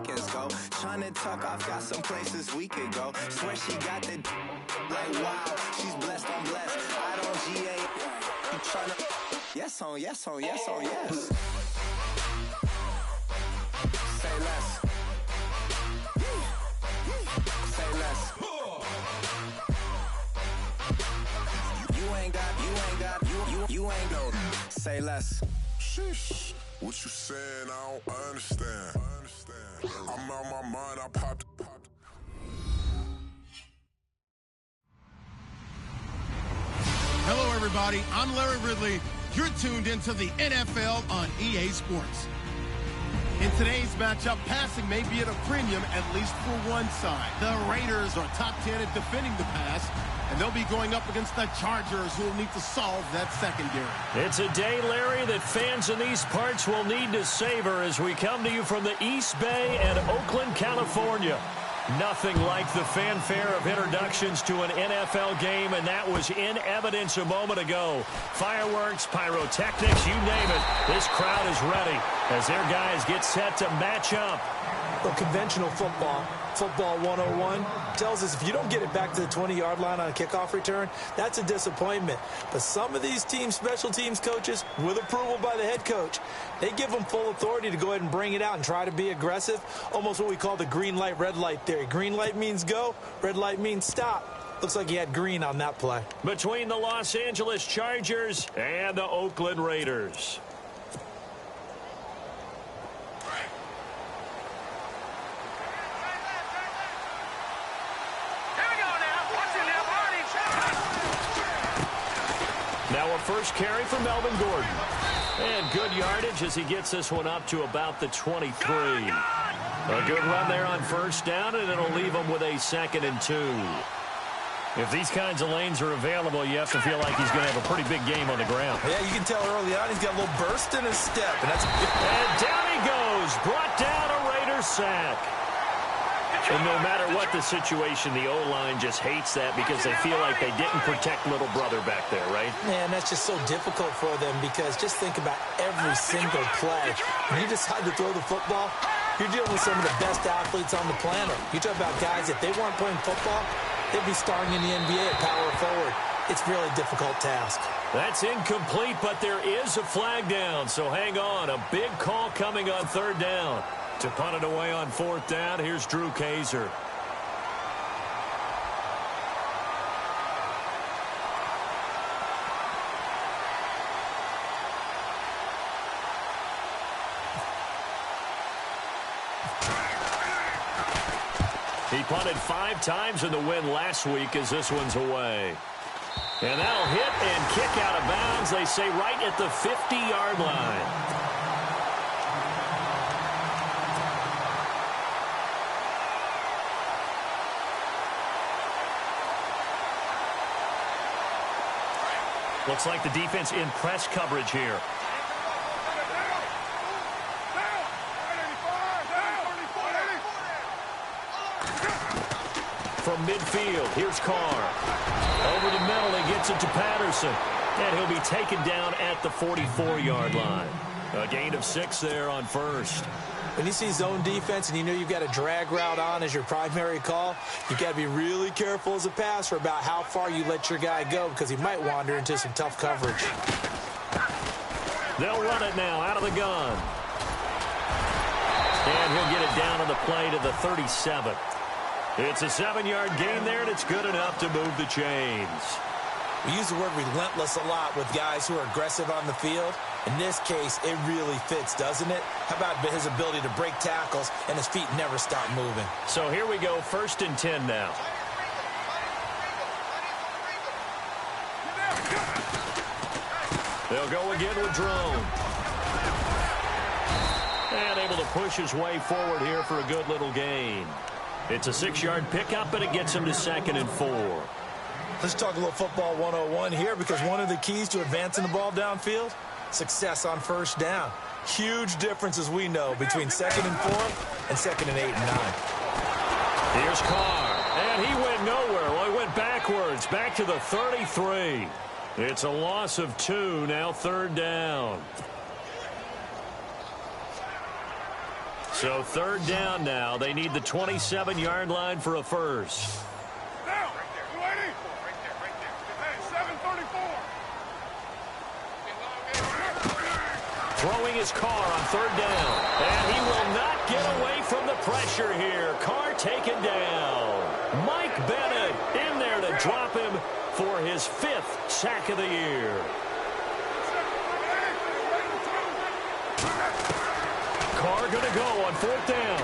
weekends go. Tryna tuck off, got some places we could go. Swear she got the like wow, she's blessed, I'm blessed. I don't GA. You tryna yes on yes on yes on yes. Say less. Say less. You ain't no. Say less. Sheesh. What you saying? I don't understand. I'm out my mind. I popped. Hello, everybody. I'm Larry Ridley. You're tuned into the NFL on EA Sports. In today's matchup, passing may be at a premium, at least for one side. The Raiders are top 10 at defending the pass, and they'll be going up against the Chargers, who will need to solve that secondary. It's a day, Larry, that fans in these parts will need to savor as we come to you from the East Bay and Oakland, California. Nothing like the fanfare of introductions to an NFL game, and that was in evidence a moment ago. Fireworks, pyrotechnics, you name it. This crowd is ready as their guys get set to match up. Well, conventional football 101, tells us if you don't get it back to the 20-yard line on a kickoff return, that's a disappointment. But some of these teams, special teams coaches, with approval by the head coach, they give them full authority to go ahead and bring it out and try to be aggressive, almost what we call the green light, red light theory. Green light means go, red light means stop. Looks like he had green on that play. Between the Los Angeles Chargers and the Oakland Raiders. Now a first carry for Melvin Gordon. And good yardage as he gets this one up to about the 23. A good run there on first down, and it'll leave him with a 2nd and 2. If these kinds of lanes are available, you have to feel like he's going to have a pretty big game on the ground. Yeah, you can tell early on he's got a little burst in his step. And down he goes. Brought down a Raider sack. And no matter what the situation, the O-line just hates that because they feel like they didn't protect little brother back there, right? Man, that's just so difficult for them because just think about every single play. When you decide to throw the football, you're dealing with some of the best athletes on the planet. You talk about guys, if they weren't playing football, they'd be starring in the NBA at power forward. It's a really difficult task. That's incomplete, but there is a flag down, so hang on. A big call coming on 3rd down. To punt it away on 4th down, here's Drew Kaiser. He punted 5 times in the win last week as this one's away. And that'll hit and kick out of bounds, they say, right at the 50-yard line. Looks like the defense in press coverage here. From midfield, here's Carr. Over the middle, he gets it to Patterson. And he'll be taken down at the 44-yard line. A gain of 6 there on first. When you see zone defense and you know you've got a drag route on as your primary call, you've got to be really careful as a passer about how far you let your guy go because he might wander into some tough coverage. They'll run it now out of the gun. And he'll get it down on the play to the 37. It's a 7-yard gain there, and it's good enough to move the chains. We use the word relentless a lot with guys who are aggressive on the field. In this case, it really fits, doesn't it? How about his ability to break tackles and his feet never stop moving? So here we go, 1st and 10 now. They'll go again with Drone. And able to push his way forward here for a good little gain. It's a 6-yard pickup, and it gets him to 2nd and 4. Let's talk a little football 101 here because one of the keys to advancing the ball downfield, success on first down. Huge difference, as we know, between 2nd and 4 and 2nd and 8 and 9. Here's Carr, and he went nowhere. Well, he went backwards, back to the 33. It's a loss of 2, now 3rd down. So third down now. They need the 27-yard line for a first. Down. Right there. 280. Right there. Right there. Hey, 734. Throwing his car on third down. And he will not get away from the pressure here. Carr taken down. Mike Bennett in there to drop him for his 5th sack of the year. Carr going to go on fourth down.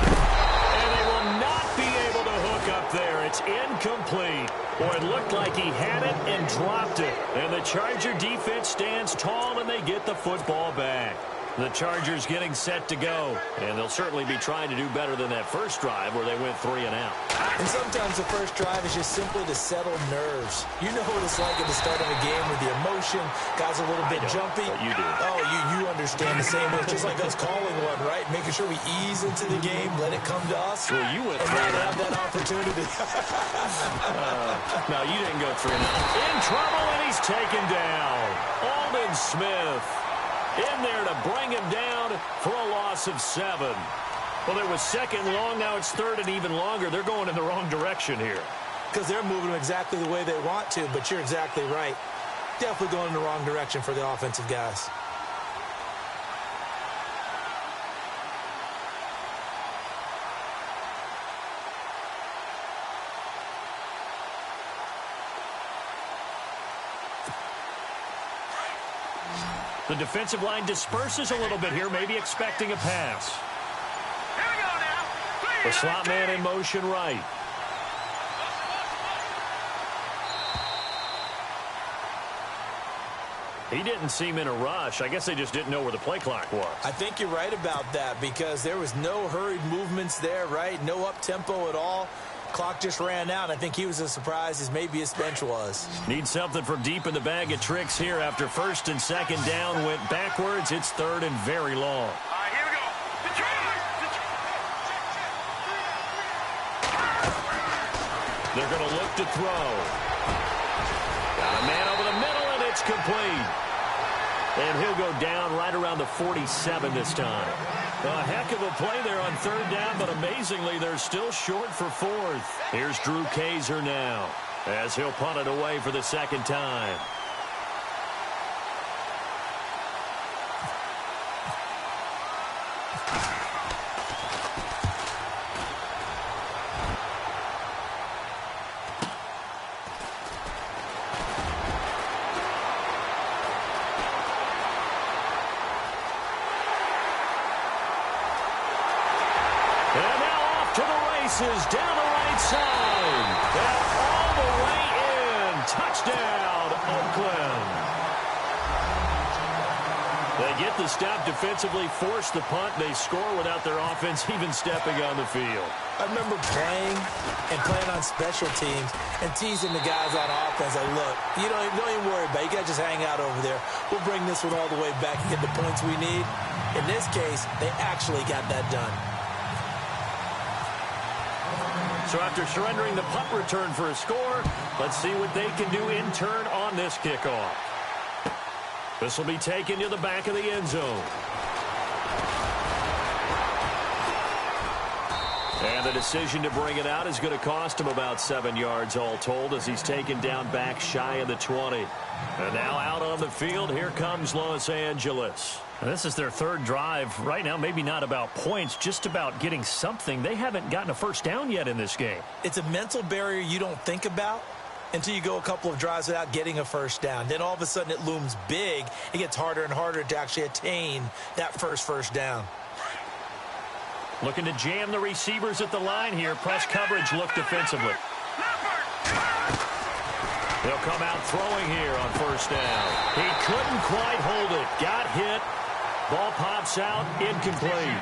And they will not be able to hook up there. It's incomplete. Boy, it looked like he had it and dropped it. And the Charger defense stands tall, and they get the football back. The Chargers getting set to go. And they'll certainly be trying to do better than that first drive where they went 3 and out. And sometimes the first drive is just simply to settle nerves. You know what it's like at the start of a game with the emotion. Guys a little bit jumpy. But you do. Oh, you understand the same way. It's just like us calling one, right? Making sure we ease into the game, let it come to us. Well, you went and 3 not and have that opportunity. No, you didn't go 3 and out. In trouble, and he's taken down. Aldon Smith in there to bring him down for a loss of 7. Well, it was second long. Now it's third and even longer. They're going in the wrong direction here. Because they're moving exactly the way they want to, but you're exactly right. Definitely going in the wrong direction for the offensive guys. The defensive line disperses a little bit here, maybe expecting a pass. Here we go now. The slot man in motion right. He didn't seem in a rush. I guess they just didn't know where the play clock was. I think you're right about that because there was no hurried movements there, right? No up-tempo at all. Clock just ran out. I think he was as surprised as maybe his bench was. Need something from deep in the bag of tricks here after first and second down went backwards. It's third and very long. All right, here we go. They're going to look to throw. Got a man over the middle, and it's complete. And he'll go down right around the 47 this time. A heck of a play there on third down, but amazingly, they're still short for fourth. Here's Drew Kaiser now as he'll punt it away for the second time. Down the right side. And all the way in. Touchdown, Oakland. They get the stop defensively, force the punt. They score without their offense even stepping on the field. I remember playing on special teams and teasing the guys on offense. Like, look, you don't even worry about it. You guys just hang out over there. We'll bring this one all the way back and get the points we need. In this case, they actually got that done. So after surrendering the punt return for a score, let's see what they can do in turn on this kickoff. This will be taken to the back of the end zone. And the decision to bring it out is going to cost him about 7 yards all told as he's taken down back shy of the 20. And now out on the field, here comes Los Angeles. And this is their third drive. Right now, maybe not about points, just about getting something. They haven't gotten a first down yet in this game. It's a mental barrier you don't think about until you go a couple of drives without getting a first down. Then all of a sudden it looms big. It gets harder and harder to actually attain that first down. Looking to jam the receivers at the line here. Press coverage look defensively. They'll come out throwing here on first down. He couldn't quite hold it. Got hit. Ball pops out. Incomplete.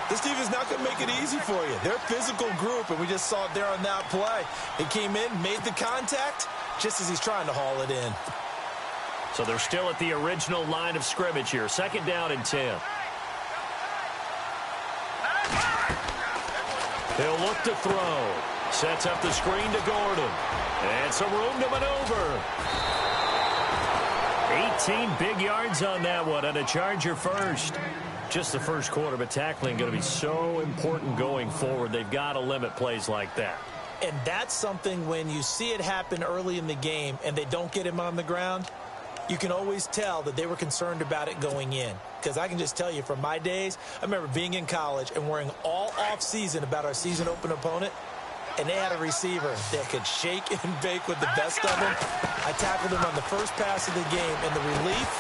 This defense is not going to make it easy for you. They're a physical group, and we just saw it there on that play. He came in, made the contact, just as he's trying to haul it in. So they're still at the original line of scrimmage here. Second down and 10. He'll look to throw. Sets up the screen to Gordon. And some room to maneuver. 18 big yards on that one, and a Charger first. just the first quarter, but tackling going to be so important going forward. They've got to limit plays like that. And that's something when you see it happen early in the game and they don't get him on the ground, you can always tell that they were concerned about it going in. Because I can just tell you from my days, I remember being in college and worrying all off-season about our season open opponent, and they had a receiver that could shake and bake with the best of them. I tackled him on the first pass of the game, and the relief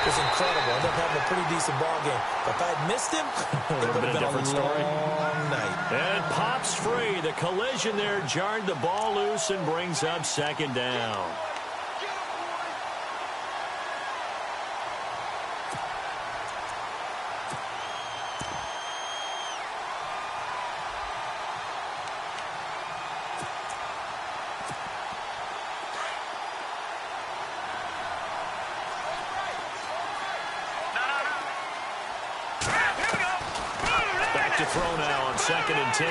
was incredible. I ended up having a pretty decent ball game. But if I had missed him, it would have been a different story. Long night. And pops free. The collision there jarred the ball loose and brings up second down. Throw now on 2nd and 10.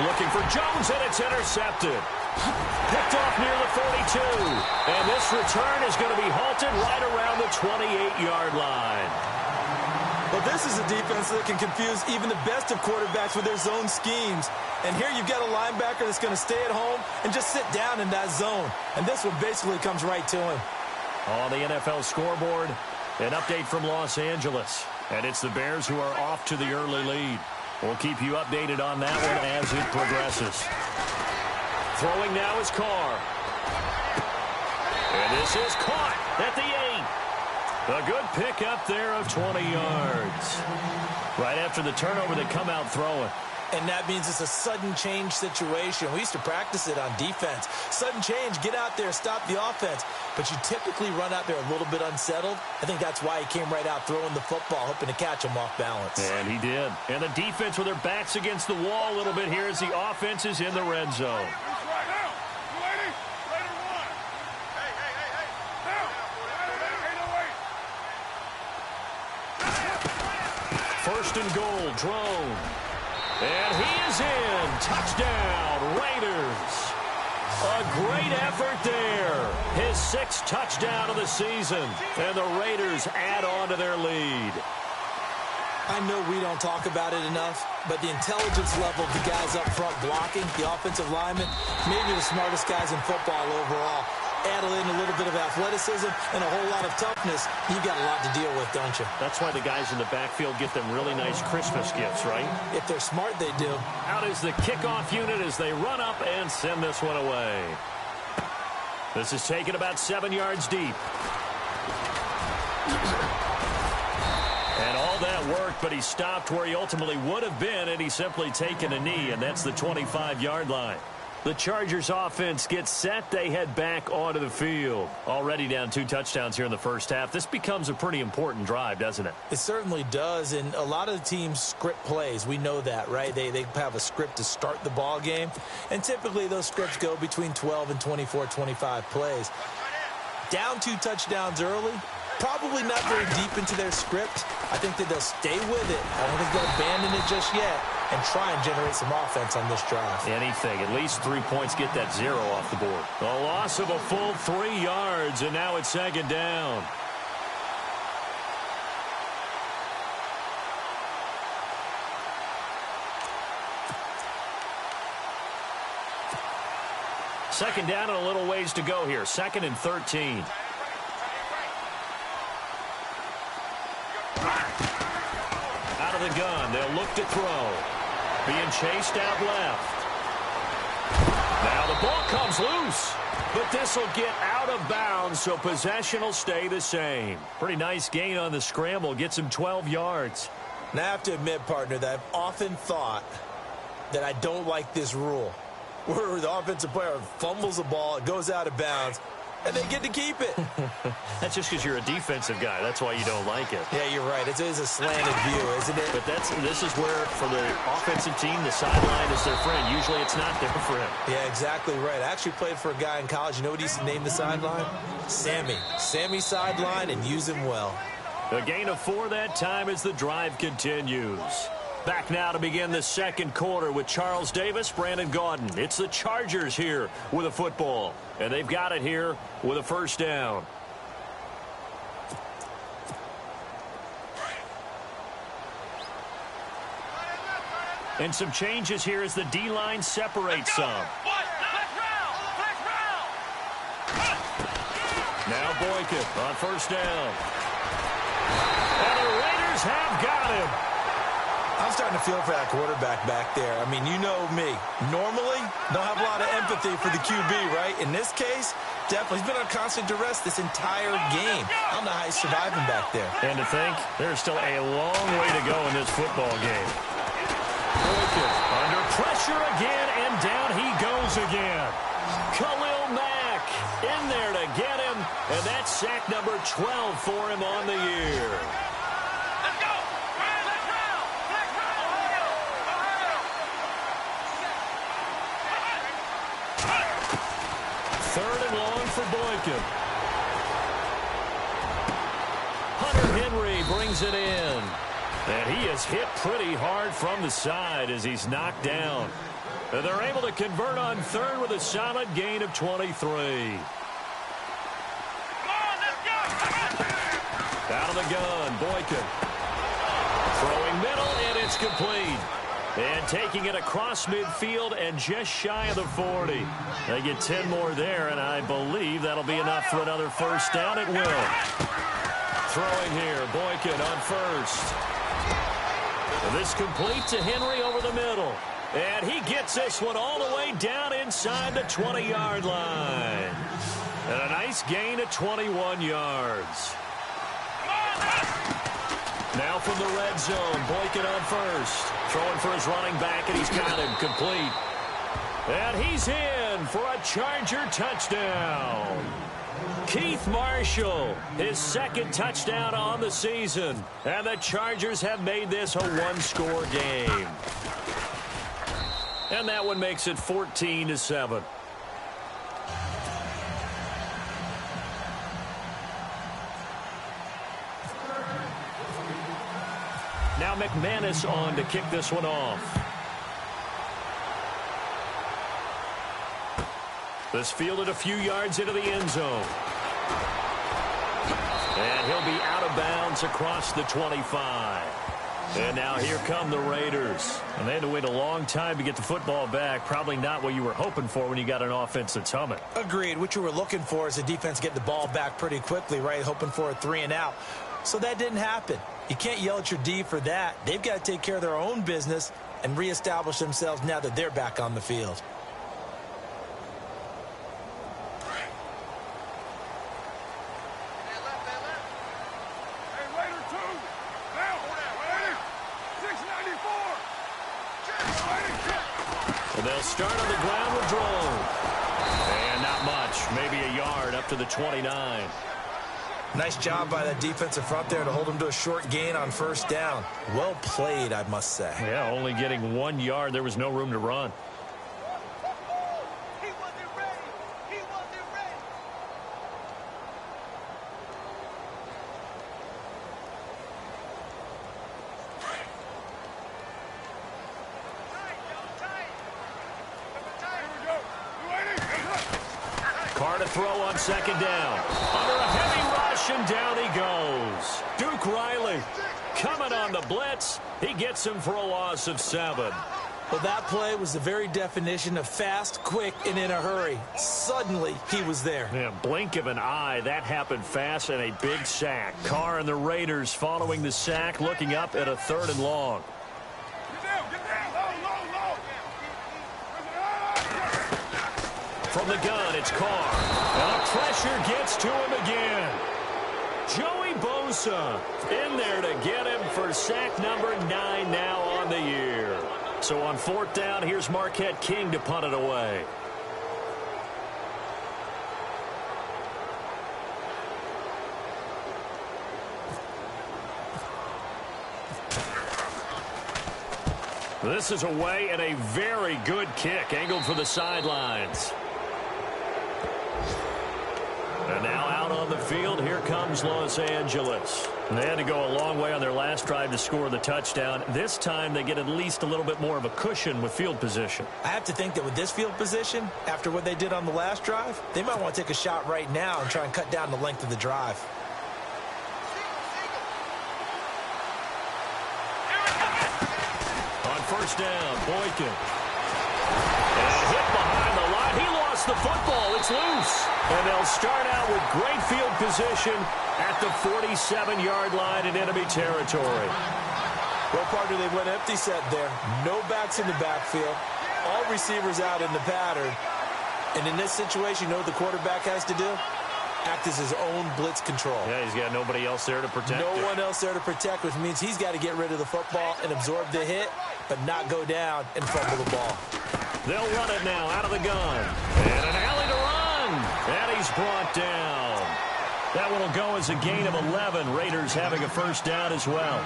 Looking for Jones, and it's intercepted. Picked off near the 42. And this return is going to be halted right around the 28-yard line. Well, this is a defense that can confuse even the best of quarterbacks with their zone schemes. And here you've got a linebacker that's going to stay at home and just sit down in that zone. And this one basically comes right to him. On the NFL scoreboard, an update from Los Angeles. And it's the Bears who are off to the early lead. We'll keep you updated on that one as it progresses. Throwing now is Carr. And this is caught at the 8. A good pickup there of 20 yards. Right after the turnover, they come out throwing. And that means it's a sudden change situation. We used to practice it on defense. Sudden change, get out there, stop the offense. But you typically run out there a little bit unsettled. I think that's why he came right out throwing the football, hoping to catch him off balance. And he did. And the defense with their backs against the wall a little bit here as the offense is in the red zone. First and goal, Drone. And he is in. Touchdown, Raiders. A great effort there. His 6th touchdown of the season. And the Raiders add on to their lead. I know we don't talk about it enough, but the intelligence level of the guys up front blocking, the offensive linemen, maybe the smartest guys in football overall. Add in a little bit of athleticism and a whole lot of toughness, you've got a lot to deal with, don't you? That's why the guys in the backfield get them really nice Christmas gifts, right? If they're smart, they do. Out is the kickoff unit as they run up and send this one away. This is taken about 7 yards deep. And all that worked, but he stopped where he ultimately would have been, and he's simply taken a knee, and that's the 25-yard line. The Chargers offense gets set. They head back onto the field. Already down 2 touchdowns here in the first half. This becomes a pretty important drive, doesn't it? It certainly does, and a lot of the teams script plays. We know that, right? They have a script to start the ball game, and typically those scripts go between 12 and 24, 25 plays. Down 2 touchdowns early, probably not very deep into their script. I think that they'll stay with it. I don't think they'll abandon it just yet and try and generate some offense on this drive. Anything. At least 3 points, get that 0 off the board. A loss of a full 3 yards, and now it's 2nd down. Second down and a little ways to go here. 2nd and 13. Out of the gun. They'll look to throw. Being chased out left. Now the ball comes loose. But this will get out of bounds, so possession will stay the same. Pretty nice gain on the scramble. Gets him 12 yards. Now I have to admit, partner, that I've often thought that I don't like this rule, where the offensive player fumbles the ball, it goes out of bounds, and they get to keep it. That's just because you're a defensive guy. That's why you don't like it. Yeah, you're right. It is a slanted view, isn't it? But this is where, for the offensive team, the sideline is their friend. Usually it's not there for him. Yeah, exactly right. I actually played for a guy in college. You know what he used to name the sideline? Sammy. Sammy sideline, and use him well. A gain of 4 that time as the drive continues. Back now to begin the second quarter with Charles Davis, Brandon Gaudin. It's the Chargers here with a football, and they've got it here with a first down. And some changes here as the D-line separates some. Now Boykin on first down. And the Raiders have got him. I'm starting to feel for that quarterback back there. I mean, you know me. Normally, don't have a lot of empathy for the QB, right? In this case, definitely. He's been on constant duress this entire game. I don't know how he's surviving back there. And to think, there's still a long way to go in this football game. Boykin under pressure again, and down he goes again. Khalil Mack in there to get him, and that's sack number 12 for him on the year. Third and long for Boykin. Hunter Henry brings it in. And he is hit pretty hard from the side as he's knocked down. And they're able to convert on third with a solid gain of 23. Out of the gun, Boykin. Throwing middle, and it's complete. And taking it across midfield and just shy of the 40. They get 10 more there, and I believe that'll be enough for another first down. It will. Throwing here, Boykin on first. This complete to Henry over the middle. And he gets this one all the way down inside the 20-yard line. And a nice gain of 21 yards. Now from the red zone, Boykin on first. Throwing for his running back, and he's got him complete. And he's in for a Charger touchdown. Keith Marshall, his second touchdown on the season. And the Chargers have made this a one-score game. And that one makes it 14-7. Now McManus on to kick this one off. This fielded a few yards into the end zone. And he'll be out of bounds across the 25. And now here come the Raiders. And they had to wait a long time to get the football back. Probably not what you were hoping for when you got an offense that's humming. Agreed. What you were looking for is the defense getting the ball back pretty quickly, right? Hoping for a 3 and out. So that didn't happen. You can't yell at your D for that. They've got to take care of their own business and reestablish themselves now that they're back on the field. They'll start on the ground with Drone. And not much. Maybe a yard up to the 29. Nice job by that defensive front there to hold him to a short gain on first down. Well played, I must say. Yeah, only getting 1 yard. There was no room to run. He wasn't ready. He wasn't ready. Carr to throw on second down. Under a heavy rush, and down he goes. Duke Riley coming on the blitz. He gets him for a loss of 7. Well, that play was the very definition of fast, quick, and in a hurry. Suddenly, he was there. Yeah, blink of an eye. That happened fast, and a big sack. Carr and the Raiders following the sack, looking up at a 3rd and long. From the gun, it's Carr. And the pressure gets to him again. Joey Bosa in there to get him for sack number 9 now on the year. So on 4th down, here's Marquette King to punt it away. This is away and a very good kick, angled for the sidelines. And now out on the field, here comes Los Angeles. And they had to go a long way on their last drive to score the touchdown. This time they get at least a little bit more of a cushion with field position. I have to think that with this field position, after what they did on the last drive, they might want to take a shot right now and try and cut down the length of the drive. first down. Boykin. And hit behind the line. He lost the football. It's loose. And they'll start out with great field position at the 47-yard line in enemy territory. Well, partner, they went empty set there. No backs in the backfield. All receivers out in the pattern. And in this situation, you know what the quarterback has to do? Act as his own blitz control. Yeah, he's got nobody else there to protect. No one else there to protect, which means he's got to get rid of the football and absorb the hit, but not go down and fumble the ball. They'll run it now out of the gun. And an alley to run. And he's brought down. That one will go as a gain of 11. Raiders having a first down as well.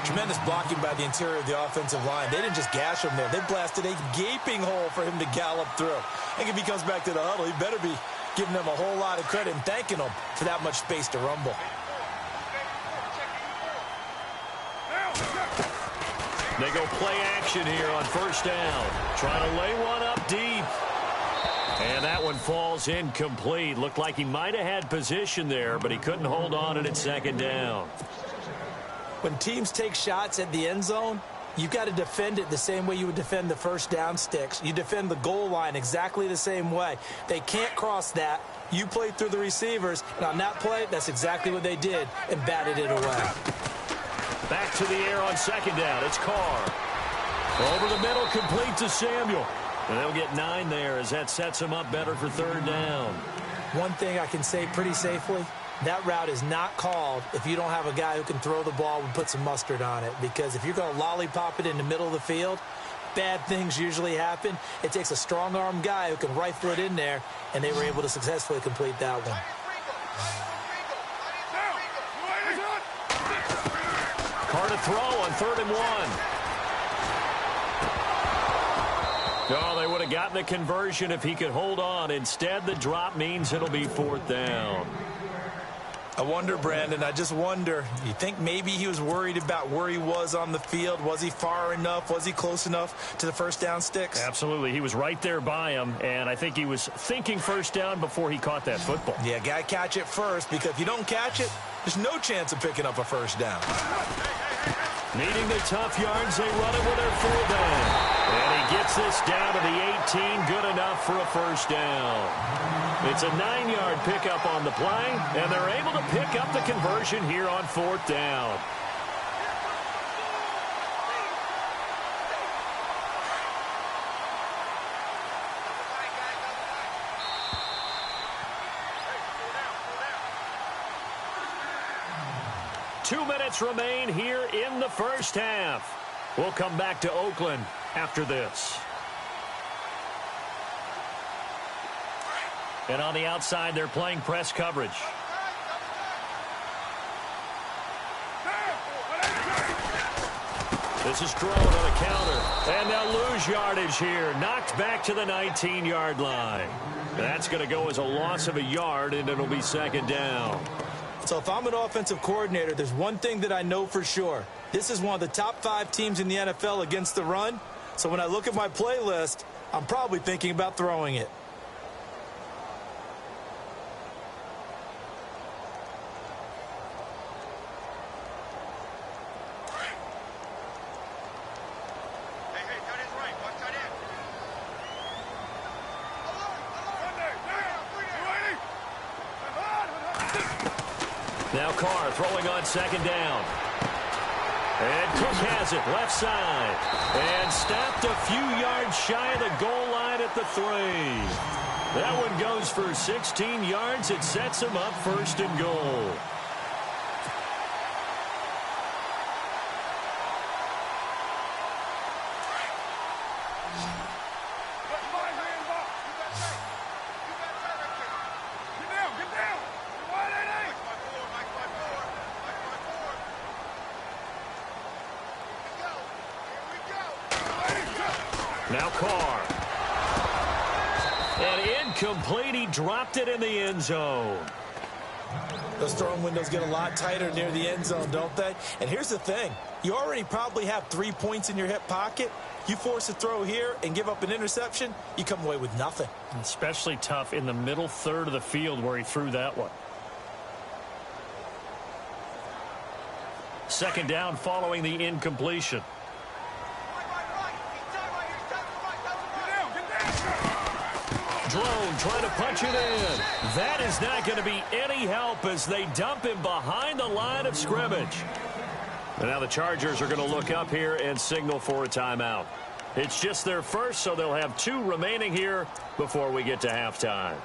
Tremendous blocking by the interior of the offensive line. They didn't just gash him there. They blasted a gaping hole for him to gallop through. I think if he comes back to the huddle, he better be giving them a whole lot of credit and thanking them for that much space to rumble. They go play action here on first down. Trying to lay one up deep. And that one falls incomplete. Looked like he might have had position there, but he couldn't hold on at second down. When teams take shots at the end zone, you've got to defend it the same way you would defend the first down sticks. You defend the goal line exactly the same way. They can't cross that. You play through the receivers. And on that play, that's exactly what they did and batted it away. Back to the air on second down. It's Carr. Over the middle, complete to Samuel. And they'll get 9 there as that sets them up better for third down. One thing I can say pretty safely, that route is not called if you don't have a guy who can throw the ball and put some mustard on it. Because if you're going to lollipop it in the middle of the field, bad things usually happen. It takes a strong-arm guy who can rifle it in there, and they were able to successfully complete that one. Carr to throw on 3rd and 1. Oh, they would have gotten the conversion if he could hold on. Instead, the drop means it'll be 4th down. I wonder, Brandon, I just wonder, you think maybe he was worried about where he was on the field? Was he far enough? Was he close enough to the first down sticks? Absolutely. He was right there by him, and I think he was thinking first down before he caught that football. Yeah, got to catch it first, because if you don't catch it, there's no chance of picking up a first down. Needing the tough yards, they run it with their fullback. And he gets this down to the 18, good enough for a first down. It's a 9-yard pickup on the play, and they're able to pick up the conversion here on 4th down. Two minutes remain here in the first half. We'll come back to Oakland after this. And on the outside, they're playing press coverage. This is thrown on a counter. And they'll lose yardage here. Knocked back to the 19-yard line. That's going to go as a loss of a yard, and it'll be 2nd down. So if I'm an offensive coordinator, there's one thing that I know for sure. This is one of the top 5 teams in the NFL against the run. So when I look at my playlist, I'm probably thinking about throwing it. Now Carr throwing on 2nd down. And Cook has it left side. And stopped a few yards shy of the goal line at the 3. That one goes for 16 yards. It sets him up 1st and goal. Now Carr. And incomplete. He dropped it in the end zone. Those throwing windows get a lot tighter near the end zone, don't they? And here's the thing. You already probably have 3 points in your hip pocket. You force a throw here and give up an interception, you come away with nothing. Especially tough in the middle third of the field where he threw that one. 2nd down following the incompletion. drone trying to punch it in. That is not going to be any help as they dump him behind the line of scrimmage. And now the Chargers are going to look up here and signal for a timeout. It's just their first, so they'll have 2 remaining here before we get to halftime.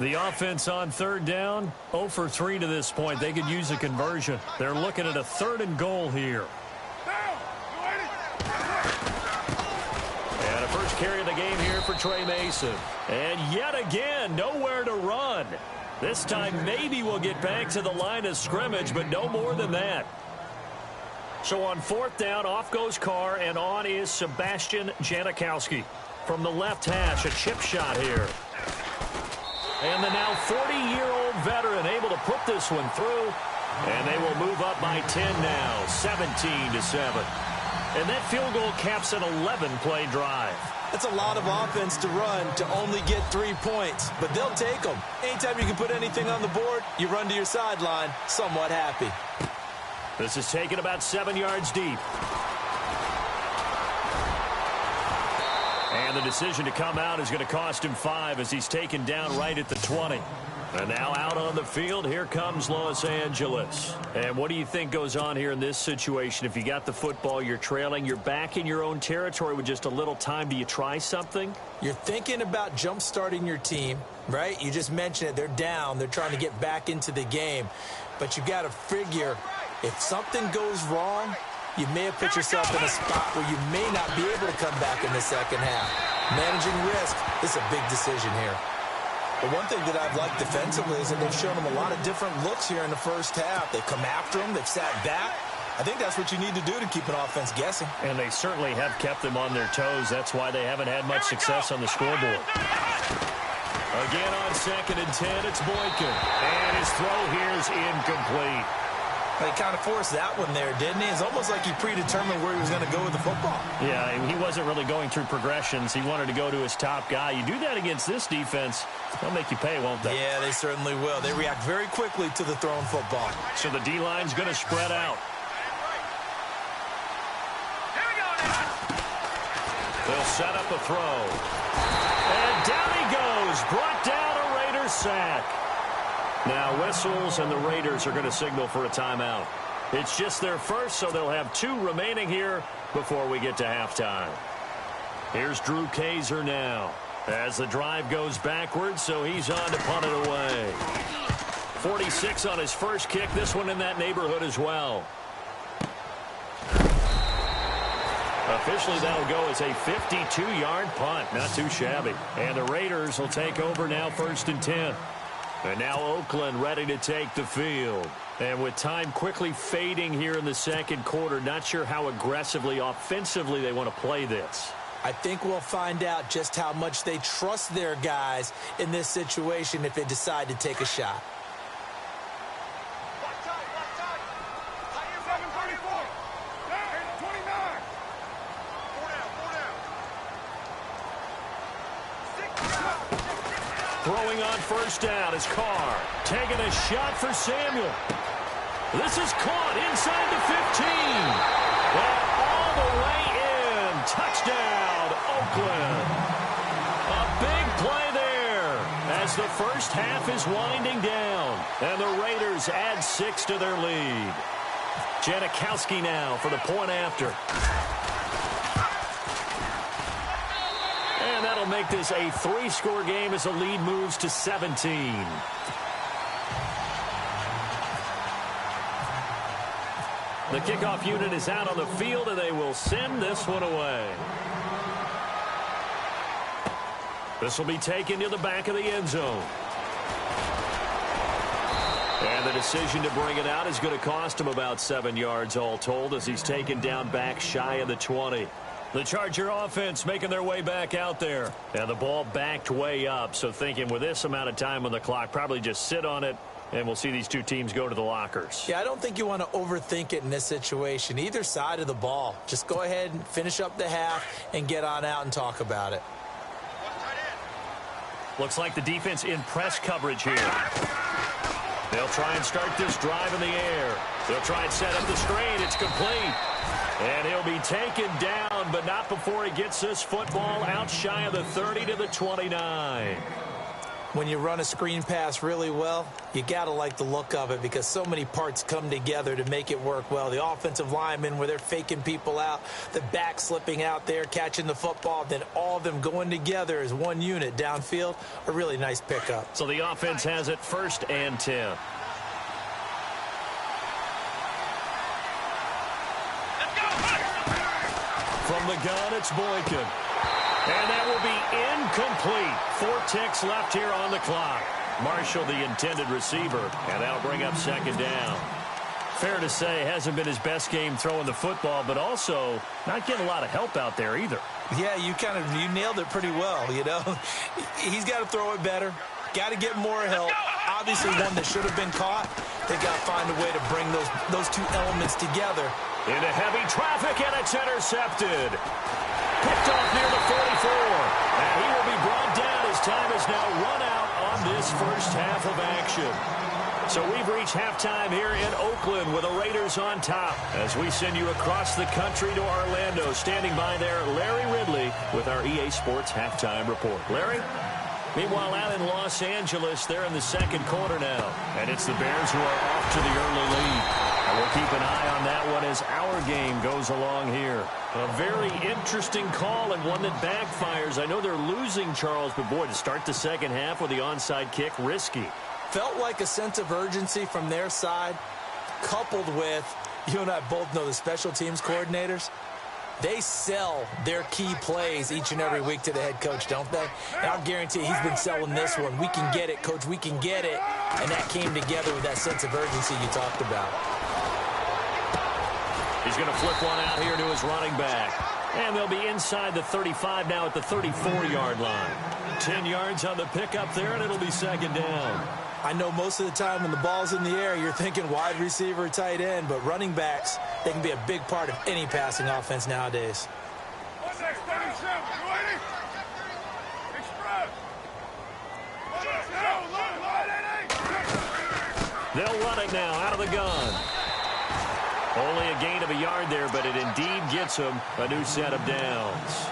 The offense on third down, 0 for 3 to this point. They could use a conversion. They're looking at a 3rd and goal here. And a first carry of the game here for Trey Mason. And yet again, nowhere to run. This time maybe we'll get back to the line of scrimmage, but no more than that. So on 4th down, off goes Carr, and on is Sebastian Janikowski. From the left hash, a chip shot here. And the now 40-year-old veteran able to put this one through. And they will move up by 10 now, 17-7. And that field goal caps an 11-play drive. That's a lot of offense to run to only get 3 points, but they'll take them. Anytime you can put anything on the board, you run to your sideline somewhat happy. This is taken about 7 yards deep. And the decision to come out is going to cost him 5 as he's taken down right at the 20. And now out on the field, here comes Los Angeles. And what do you think goes on here in this situation? If you got the football, you're trailing, you're back in your own territory with just a little time. Do you try something? You're thinking about jump-starting your team, right? You just mentioned it. They're down. They're trying to get back into the game. But you got to figure if something goes wrong, you may have put yourself in a spot where you may not be able to come back in the second half. Managing risk is a big decision here. The one thing that I've liked defensively is that they've shown them a lot of different looks here in the first half. They've come after them. They've sat back. I think that's what you need to do to keep an offense guessing. And they certainly have kept them on their toes. That's why they haven't had much success on the scoreboard. Again on 2nd and 10, it's Boykin. And his throw here is incomplete. He kind of forced that one there, didn't he? It's almost like he predetermined where he was going to go with the football. Yeah, he wasn't really going through progressions. He wanted to go to his top guy. You do that against this defense, they'll make you pay, won't they? Yeah, they certainly will. They react very quickly to the thrown football. So the D-line's going to spread out. They'll set up a throw. And down he goes. Brought down a Raiders sack. Now whistles, and the Raiders are going to signal for a timeout. It's just their first, so they'll have 2 remaining here before we get to halftime. Here's Drew Kaiser now as the drive goes backwards, so he's on to punt it away. 46 on his first kick, this one in that neighborhood as well. Officially, that'll go as a 52-yard punt. Not too shabby. And the Raiders will take over now 1st and 10. And now Oakland ready to take the field. And with time quickly fading here in the second quarter, not sure how aggressively, offensively they want to play this. I think we'll find out just how much they trust their guys in this situation if they decide to take a shot. 7:34. 29. Throwing on 1st down is Carr. Taking a shot for Samuel. This is caught inside the 15. And all the way in. Touchdown, Oakland. A big play there as the first half is winding down. And the Raiders add 6 to their lead. Janikowski now for the point after. And that'll make this a 3-score game as the lead moves to 17. The kickoff unit is out on the field, and they will send this one away. This will be taken to the back of the end zone. And the decision to bring it out is going to cost him about 7 yards all told as he's taken down back shy of the 20. The Charger offense making their way back out there. And the ball backed way up, so thinking with this amount of time on the clock, probably just sit on it, and we'll see these 2 teams go to the lockers. Yeah, I don't think you want to overthink it in this situation. Either side of the ball. Just go ahead and finish up the half and get on out and talk about it. Looks like the defense in press coverage here. They'll try and start this drive in the air. They'll try and set up the screen. It's complete. And he'll be taken down, but not before he gets this football out shy of the 30 to the 29. When you run a screen pass really well, you got to like the look of it because so many parts come together to make it work well. The offensive linemen, where they're faking people out, the back slipping out there, catching the football, then all of them going together as one unit downfield, a really nice pickup. So the offense has it 1st and 10. From the gun, it's Boykin. And that will be incomplete. 4 ticks left here on the clock. Marshall, the intended receiver, and that'll bring up 2nd down. Fair to say, hasn't been his best game throwing the football, but also not getting a lot of help out there either. Yeah, you nailed it pretty well, you know. He's got to throw it better. Got to get more help. Obviously one that should have been caught. They got to find a way to bring those two elements together. Into heavy traffic, and it's intercepted. Picked off near the 44. And he will be brought down as time is now run out on this first half of action. So we've reached halftime here in Oakland with the Raiders on top as we send you across the country to Orlando. Standing by there, Larry Ridley with our EA Sports Halftime Report. Larry? Meanwhile, out in Los Angeles, they're in the 2nd quarter now. And it's the Bears who are off to the early lead. And we'll keep an eye on that one as our game goes along here. A very interesting call and one that backfires. I know they're losing, Charles, but boy, to start the 2nd half with the onside kick, risky. Felt like a sense of urgency from their side, coupled with, you and I both know the special teams coordinators. They sell their key plays each and every week to the head coach, don't they? And I'll guarantee he's been selling this one. We can get it, coach. We can get it. And that came together with that sense of urgency you talked about. He's going to flip one out here to his running back. And they'll be inside the 35 now at the 34-yard line. 10 yards on the pickup there, and it'll be 2nd down. I know most of the time when the ball's in the air, you're thinking wide receiver, tight end, but running backs, they can be a big part of any passing offense nowadays. They'll run it now out of the gun. Only a gain of a yard there, but it indeed gets them a new set of downs.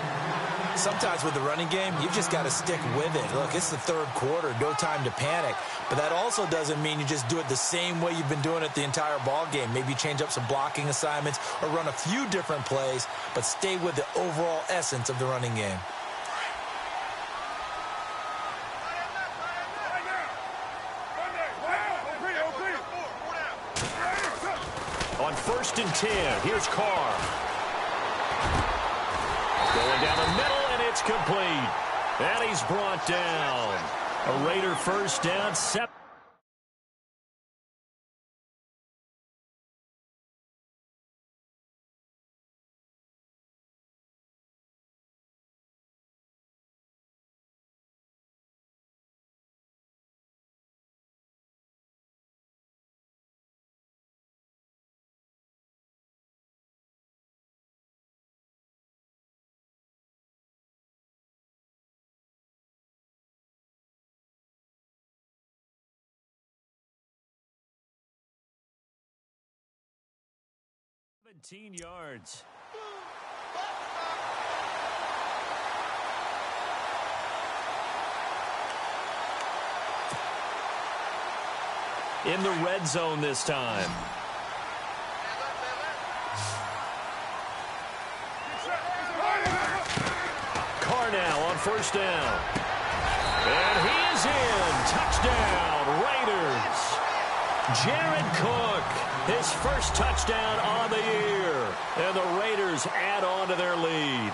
Sometimes with the running game, you've just got to stick with it. Look, it's the 3rd quarter, no time to panic. But that also doesn't mean you just do it the same way you've been doing it the entire ball game. Maybe change up some blocking assignments or run a few different plays, but stay with the overall essence of the running game. On 1st and 10, here's Carr. Going down the middle, and it's complete. And he's brought down. A Raider 1st down, 7. Yards. In the red zone this time. Carr now on 1st down. And he is in. Touchdown, Raiders. Jared Cook, his 1st touchdown on the year. And the Raiders add on to their lead.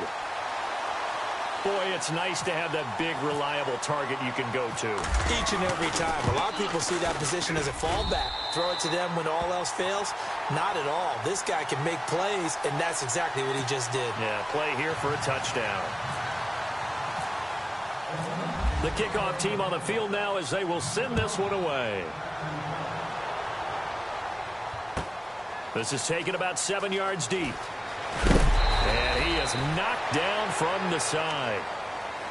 Boy, it's nice to have that big, reliable target you can go to. Each and every time. A lot of people see that position as a fallback. Throw it to them when all else fails. Not at all. This guy can make plays, and that's exactly what he just did. Yeah, play here for a touchdown. The kickoff team on the field now as they will send this one away. This is taken about 7 yards deep. And he is knocked down from the side.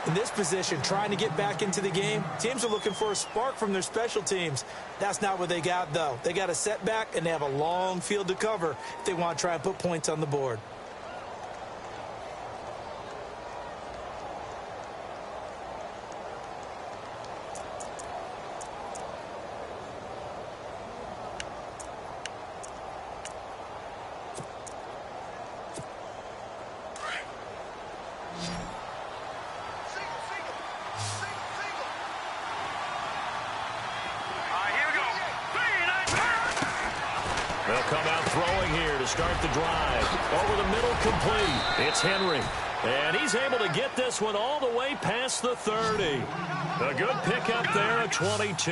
In this position, trying to get back into the game, teams are looking for a spark from their special teams. That's not what they got, though. They got a setback, and they have a long field to cover if they want to try and put points on the board. They'll come out throwing here to start the drive. Over the middle, complete. It's Henry. And he's able to get this one all the way past the 30. A good pickup there at 22.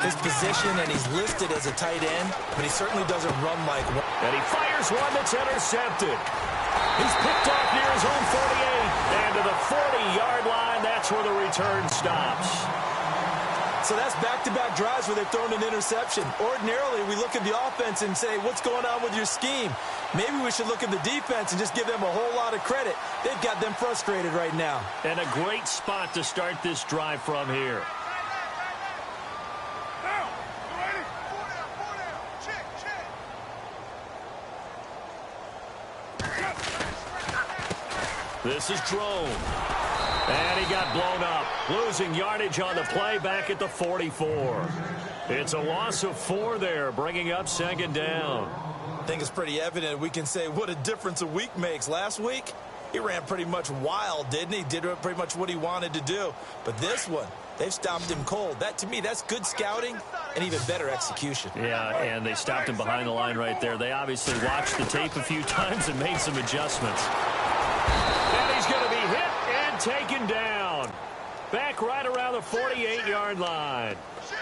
His position, and he's listed as a tight end, but he certainly doesn't run like one. And he fires one that's intercepted. He's picked off near his own 48. And to the 40-yard line, that's where the return stops. So that's back-to-back drives where they've thrown an interception. Ordinarily, we look at the offense and say, what's going on with your scheme? Maybe we should look at the defense and just give them a whole lot of credit. They've got them frustrated right now. And a great spot to start this drive from here. Down. You ready? Four down. Check. This is Drone. And he got blown up, losing yardage on the play back at the 44. It's a loss of 4 there, bringing up second down. I think it's pretty evident. We can say what a difference a week makes. Last week, he ran pretty much wild, didn't he? Did pretty much what he wanted to do. But this one, they've stopped him cold. That, to me, that's good scouting and even better execution. Yeah, and they stopped him behind the line right there. They obviously watched the tape a few times and made some adjustments. And he's going to be hit and taken down. Back right around the 48-yard line.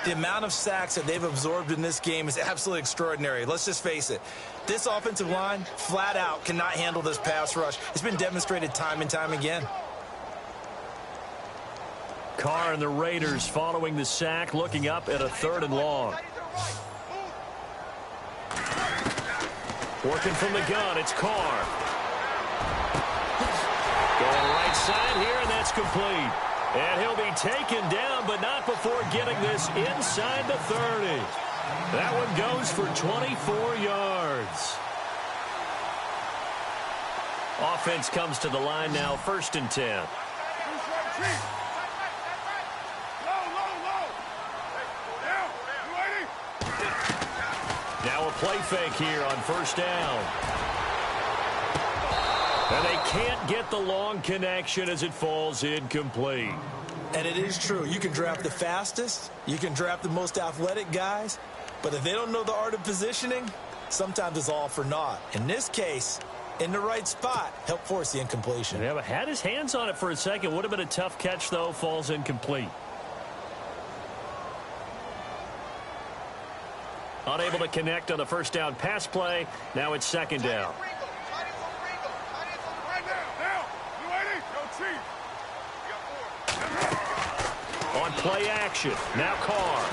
The amount of sacks that they've absorbed in this game is absolutely extraordinary. Let's just face it. This offensive line, flat out, cannot handle this pass rush. It's been demonstrated time and time again. Carr and the Raiders following the sack, looking up at a 3rd and long. Working from the gun, it's Carr. Going right side here, and that's complete. And he'll be taken down, but not before getting this inside the 30. That one goes for 24 yards. Offense comes to the line now, 1st and 10. Now a play fake here on 1st down. And they can't get the long connection as it falls incomplete. And it is true. You can draft the fastest. You can draft the most athletic guys. But if they don't know the art of positioning, sometimes it's all for naught. In this case, in the right spot, help force the incompletion. Yeah, but had his hands on it for a second. Would have been a tough catch, though. Falls incomplete. Unable to connect on the 1st down pass play. Now it's 2nd down. On play action, now Carr.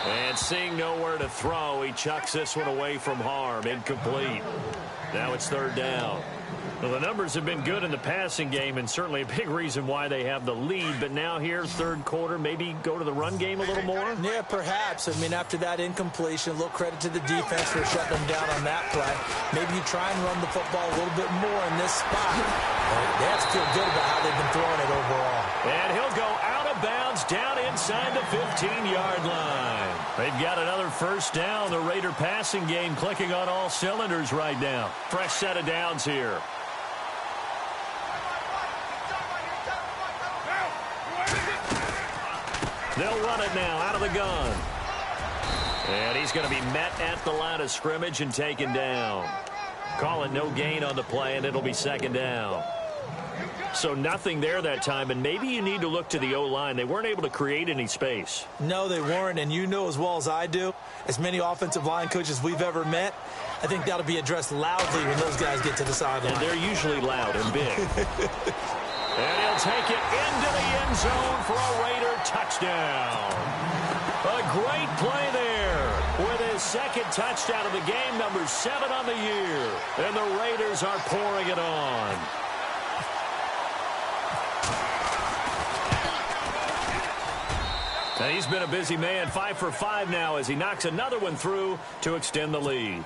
And seeing nowhere to throw, he chucks this one away from harm. Incomplete. Now it's 3rd down. Well, the numbers have been good in the passing game, and certainly a big reason why they have the lead. But now here, 3rd quarter, maybe go to the run game a little more? Yeah, perhaps. I mean, after that incompletion, a little credit to the defense for shutting them down on that play. Maybe you try and run the football a little bit more in this spot. They have to feel good about how they've been throwing it overall. And he'll go out of bounds down inside the 15-yard line. They've got another 1st down. The Raider passing game clicking on all cylinders right now. Fresh set of downs here. They'll run it now out of the gun. And he's going to be met at the line of scrimmage and taken down. Call it no gain on the play, and it'll be 2nd down. So nothing there that time, and maybe you need to look to the O-line. They weren't able to create any space. No, they weren't, and you know as well as I do, as many offensive line coaches we've ever met, I think that'll be addressed loudly when those guys get to the sideline. And they're usually loud and big. And he'll take it into the end zone for a Raider touchdown. A great play there with his 2nd touchdown of the game, number 7 on the year. And the Raiders are pouring it on. And he's been a busy man, 5 for 5 now as he knocks another one through to extend the lead.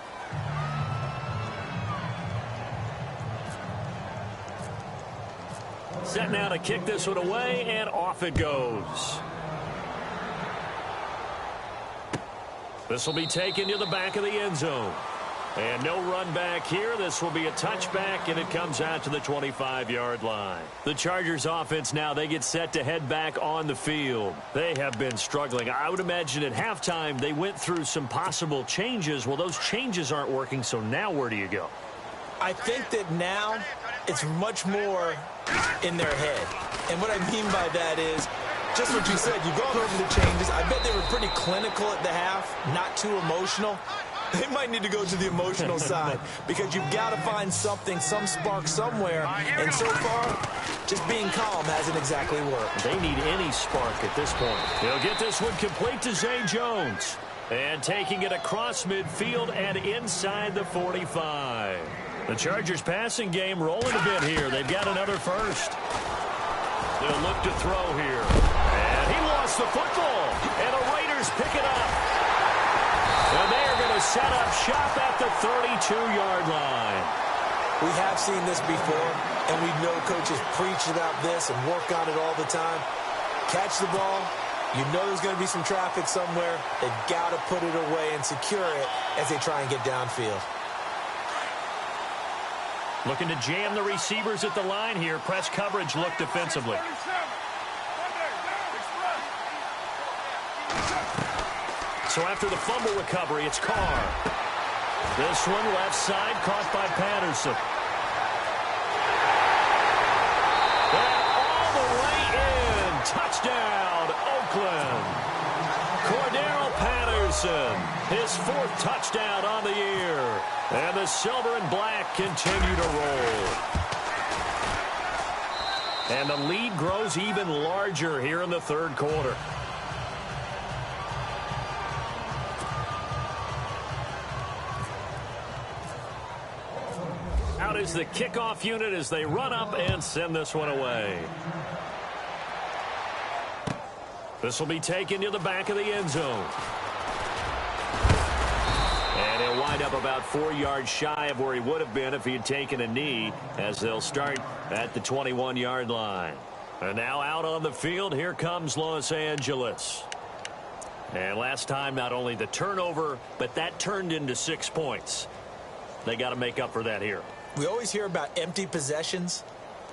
Set now to kick this one away, and off it goes. This will be taken to the back of the end zone. And no run back here. This will be a touchback, and it comes out to the 25-yard line. The Chargers offense now, they get set to head back on the field. They have been struggling. I would imagine at halftime they went through some possible changes. Well, those changes aren't working, so now where do you go? I think that now it's much more in their head. And what I mean by that is just what you said. You've gone over the changes. I bet they were pretty clinical at the half, not too emotional. They might need to go to the emotional side because you've got to find something, some spark somewhere. And so far, just being calm hasn't exactly worked. They need any spark at this point. He'll get this one complete to Zay Jones. And taking it across midfield and inside the 45. The Chargers passing game rolling a bit here. They've got another first. They'll look to throw here. And he lost the football. And the Raiders pick it up. And they are going to set up shop at the 32-yard line. We have seen this before, and we know coaches preach about this and work on it all the time. Catch the ball. You know there's going to be some traffic somewhere. They've got to put it away and secure it as they try and get downfield. Looking to jam the receivers at the line here. Press coverage look defensively. So after the fumble recovery, it's Carr. This one left side caught by Patterson. And all the way in. Touchdown, Oakland. Cordero Patterson, his 4th touchdown on the year. And the silver and black continue to roll. And the lead grows even larger here in the third quarter. Out is the kickoff unit as they run up and send this one away. This will be taken to the back of the end zone. And he'll wind up about 4 yards shy of where he would have been if he had taken a knee, as they'll start at the 21-yard line. And now out on the field, here comes Los Angeles. And last time, not only the turnover, but that turned into 6 points. They got to make up for that here. We always hear about empty possessions,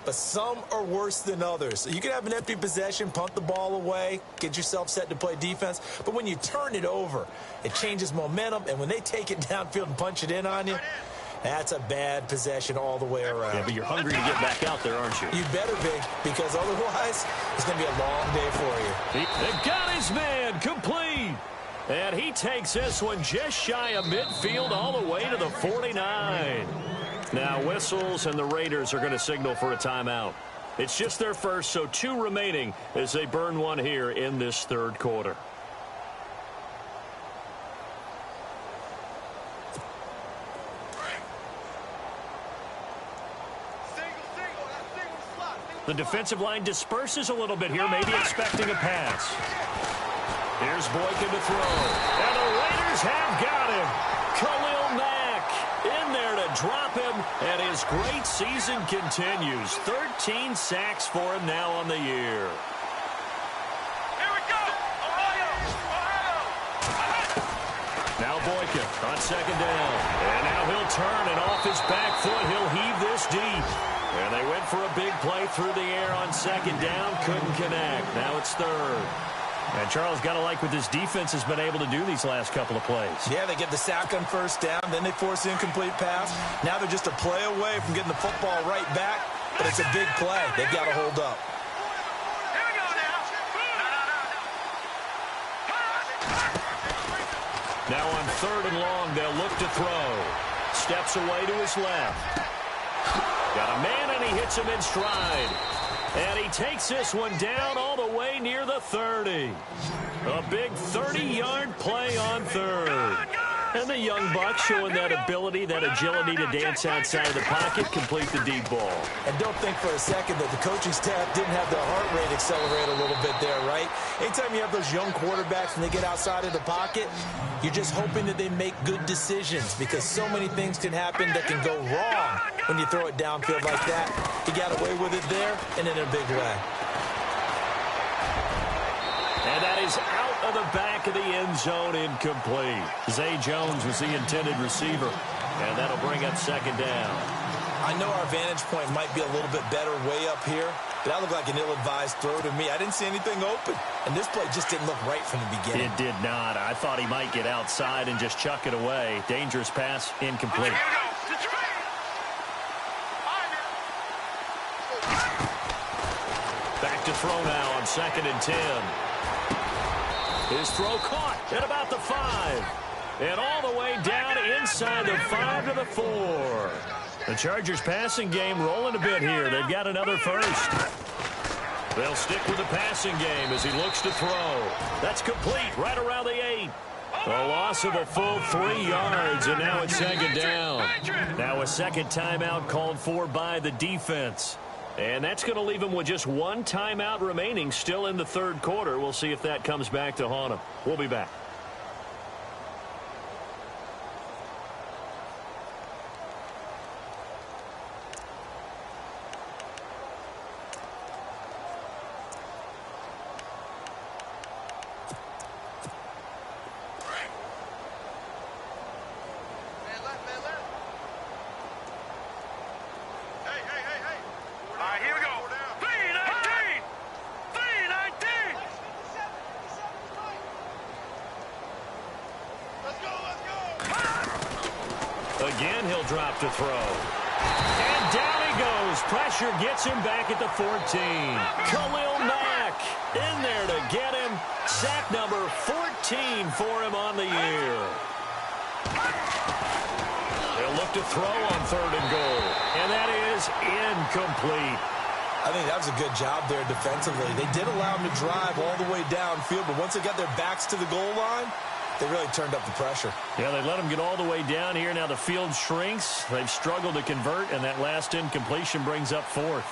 but some are worse than others. So you can have an empty possession, punt the ball away, get yourself set to play defense. But when you turn it over, it changes momentum. And when they take it downfield and punch it in on you, that's a bad possession all the way around. Yeah, but you're hungry to get back out there, aren't you? You better be, because otherwise it's going to be a long day for you. They've got his man complete. And he takes this one just shy of midfield all the way to the 49. Now whistles, and the Raiders are going to signal for a timeout. It's just their first, so 2 remaining as they burn one here in this third quarter. The defensive line disperses a little bit here, maybe expecting a pass. Here's Boykin to throw. And the Raiders have got him. Khalil Mack in there to drop him. And his great season continues. 13 sacks for him now on the year. Here we go. Ohio. Now Boykin on second down. And now he'll turn, and off his back foot, he'll heave this deep. And they went for a big play through the air on second down. Couldn't connect. Now it's third. And Charles, got to like what this defense has been able to do these last couple of plays. Yeah, they get the sack on first down, then they force the incomplete pass. Now they're just a play away from getting the football right back, but it's a big play. They've got to hold up. Here we go now. Now on third and long, they'll look to throw. Steps away to his left. Got a man, and he hits him in stride. And he takes this one down all the way near the 30. A big 30-yard play on third. And the young buck showing that ability, that agility to dance outside of the pocket, complete the deep ball. And don't think for a second that the coaching staff didn't have their heart rate accelerate a little bit there, right? Anytime you have those young quarterbacks and they get outside of the pocket, you're just hoping that they make good decisions because so many things can happen that can go wrong when you throw it downfield like that. He got away with it there and in a big way. And that is out of the back of the end zone, incomplete. Zay Jones was the intended receiver, and that'll bring up second down. I know our vantage point might be a little bit better way up here, but that looked like an ill-advised throw to me. I didn't see anything open, and this play just didn't look right from the beginning. It did not. I thought he might get outside and just chuck it away. Dangerous pass, incomplete. Back to throw now on 2nd and 10. His throw caught at about the 5. And all the way down inside the 5 to the 4. The Chargers passing game rolling a bit here. They've got another first. They'll stick with the passing game as he looks to throw. That's complete right around the 8. A loss of a full 3 yards, and now it's second down. Now a second timeout called for by the defense. And that's going to leave him with just 1 timeout remaining still in the third quarter. We'll see if that comes back to haunt him. We'll be back. Again, he'll drop to throw. And down he goes. Pressure gets him back at the 14. Khalil Mack in there to get him. Sack number 14 for him on the year. They'll look to throw on 3rd and goal. And that is incomplete. I think that was a good job there defensively. They did allow him to drive all the way downfield, but once they got their backs to the goal line, they really turned up the pressure. Yeah, they let him get all the way down here. Now the field shrinks. They've struggled to convert, and that last incompletion brings up 4th.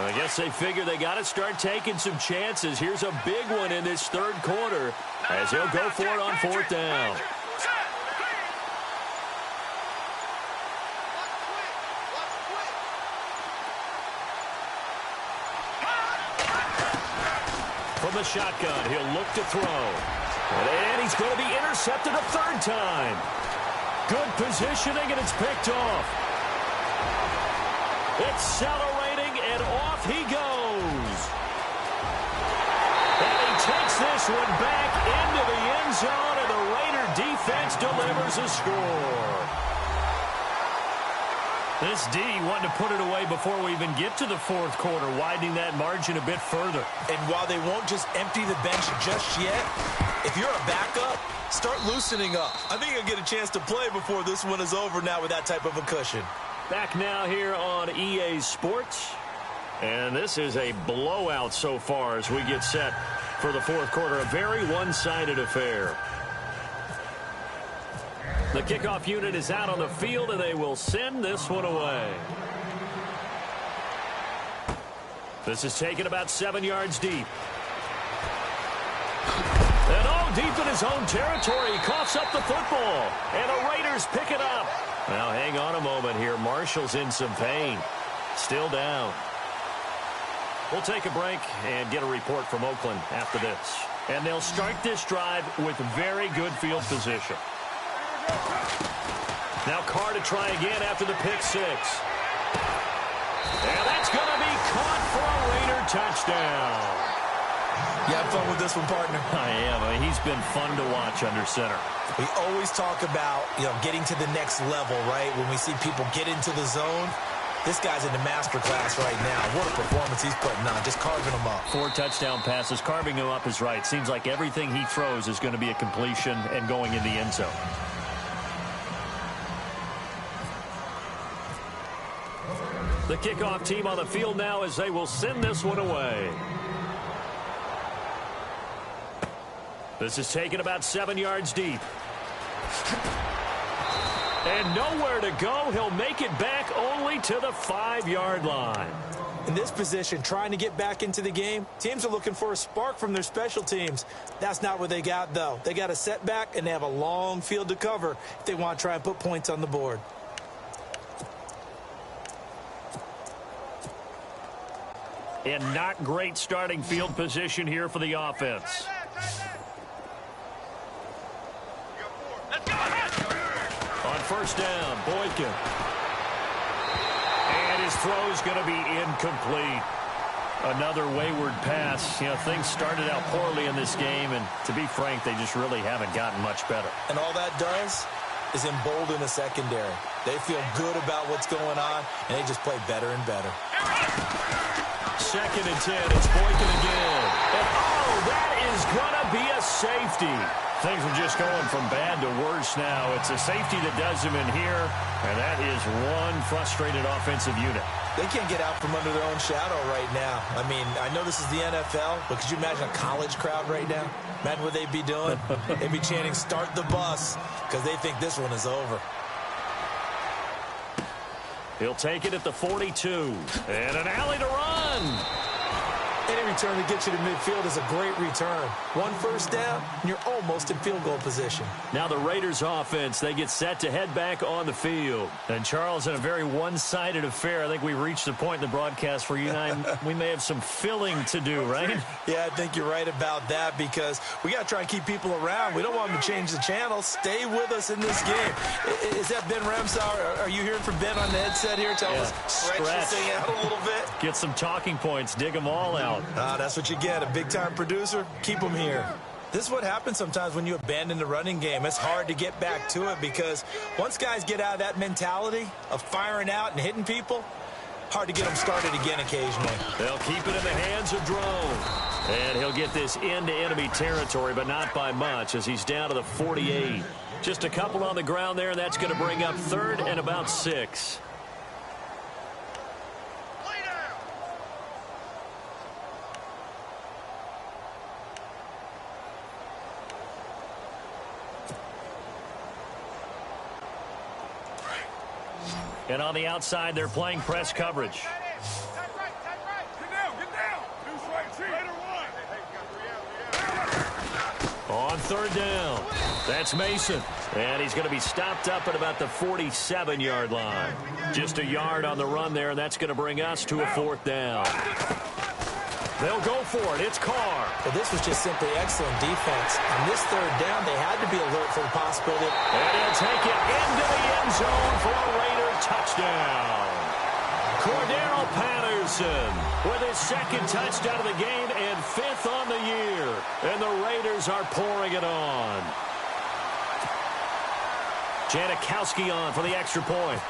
I guess they figure they got to start taking some chances. Here's a big one in this third quarter as he'll go for it on 4th down. From the shotgun, he'll look to throw. And he's going to be intercepted a 3rd time. Good positioning, and it's picked off. Accelerating, and off he goes. And he takes this one back into the end zone, and the Raider defense delivers a score. This D wanted to put it away before we even get to the 4th quarter, widening that margin a bit further. And while they won't just empty the bench just yet, if you're a backup, start loosening up. I think you'll get a chance to play before this one is over now with that type of a cushion. Back now here on EA Sports. And this is a blowout so far as we get set for the 4th quarter. A very one-sided affair. The kickoff unit is out on the field, and they will send this one away. This is taken about 7 yards deep. And all deep in his own territory. He coughs up the football. And the Raiders pick it up. Now, hang on a moment here. Marshall's in some pain. Still down. We'll take a break and get a report from Oakland after this. And they'll start this drive with very good field position. Now Carr to try again after the pick 6. And that's going to be caught for a Raider touchdown. You have fun with this one, partner? I am. I mean, he's been fun to watch under center. We always talk about, getting to the next level, right? When we see people get into the zone, this guy's in the master class right now. What a performance he's putting on, just carving them up. 4 touchdown passes. Carving him up is right. Seems like everything he throws is going to be a completion and going in the end zone. The kickoff team on the field now as they will send this one away. This is taken about 7 yards deep. And nowhere to go. He'll make it back only to the 5-yard line. In this position, trying to get back into the game, teams are looking for a spark from their special teams. That's not what they got, though. They got a setback, and they have a long field to cover if they want to try and put points on the board. And not great starting field position here for the offense. On first down, Boykin. And his throw's going to be incomplete. Another wayward pass. You know, things started out poorly in this game, and to be frank, they just really haven't gotten much better. And all that does is embolden the secondary. They feel good about what's going on, and they just play better and better. 2nd and 10. It's Boykin again. And, oh, that is going to be a safety. Things are just going from bad to worse now. It's a safety that does them in here, and that is one frustrated offensive unit. They can't get out from under their own shadow right now. I mean, I know this is the NFL, but could you imagine a college crowd right now? Imagine what they'd be doing. They'd be chanting, "Start the bus," because they think this one is over. He'll take it at the 42. And an alley to run. Any return that gets you to midfield is a great return. 1 first down, and you're almost in field goal position. Now the Raiders offense, they get set to head back on the field. And Charles, in a very one-sided affair, I think we reached the point in the broadcast where you and I, we may have some filling to do, right? Yeah, I think you're right about that because we got to try and keep people around. We don't want them to change the channel. Stay with us in this game. Is that Ben Ramsauer? Are you hearing from Ben on the headset here? Tell us, stretch this thing out a little bit. Get some talking points. Dig them all out. That's what you get. A big-time producer. Keep them here. This is what happens sometimes when you abandon the running game. It's hard to get back to it because once guys get out of that mentality of firing out and hitting people, hard to get them started again occasionally. They'll keep it in the hands of Drone. And he'll get this into enemy territory, but not by much as he's down to the 48. Just a couple on the ground there, and that's going to bring up 3rd and about 6. And on the outside, they're playing press coverage. Get down. Deuce right, T. Raider 1. On 3rd down, that's Mason. And he's going to be stopped up at about the 47-yard line. Just a yard on the run there, and that's going to bring us to a 4th down. They'll go for it. It's Carr. Well, this was just simply excellent defense. On this 3rd down, they had to be alert for the possibility. And he'll take it into the end zone for a Raider touchdown. Cordero Patterson with his 2nd touchdown of the game and 5th on the year. And the Raiders are pouring it on. Janikowski on for the extra point.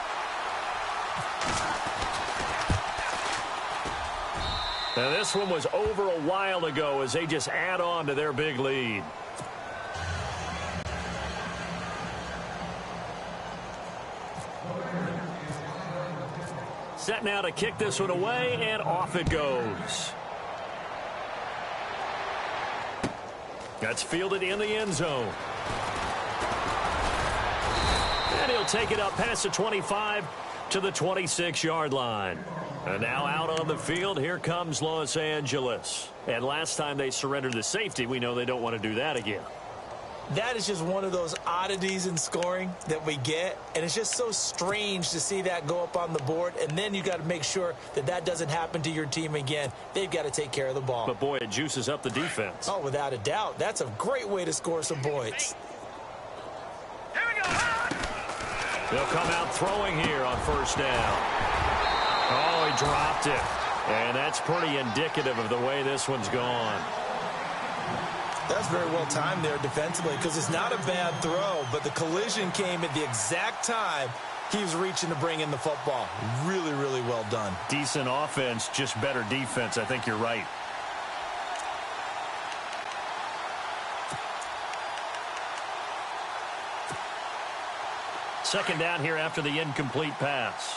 Now this one was over a while ago as they just add on to their big lead. Set now to kick this one away, and off it goes. That's fielded in the end zone. And he'll take it up past the 25 to the 26-yard line. And now out on the field, here comes Los Angeles. And last time they surrendered the safety, we know they don't want to do that again. That is just one of those oddities in scoring that we get, and it's just so strange to see that go up on the board, and then you got to make sure that that doesn't happen to your team again. They've got to take care of the ball. But, boy, it juices up the defense. Oh, without a doubt. That's a great way to score some points. Here we go. They'll come out throwing here on 1st down. Oh, he dropped it. And that's pretty indicative of the way this one's gone. That's very well timed there defensively because it's not a bad throw, but the collision came at the exact time he was reaching to bring in the football. Really, really well done. Decent offense, just better defense. I think you're right. Second down here after the incomplete pass.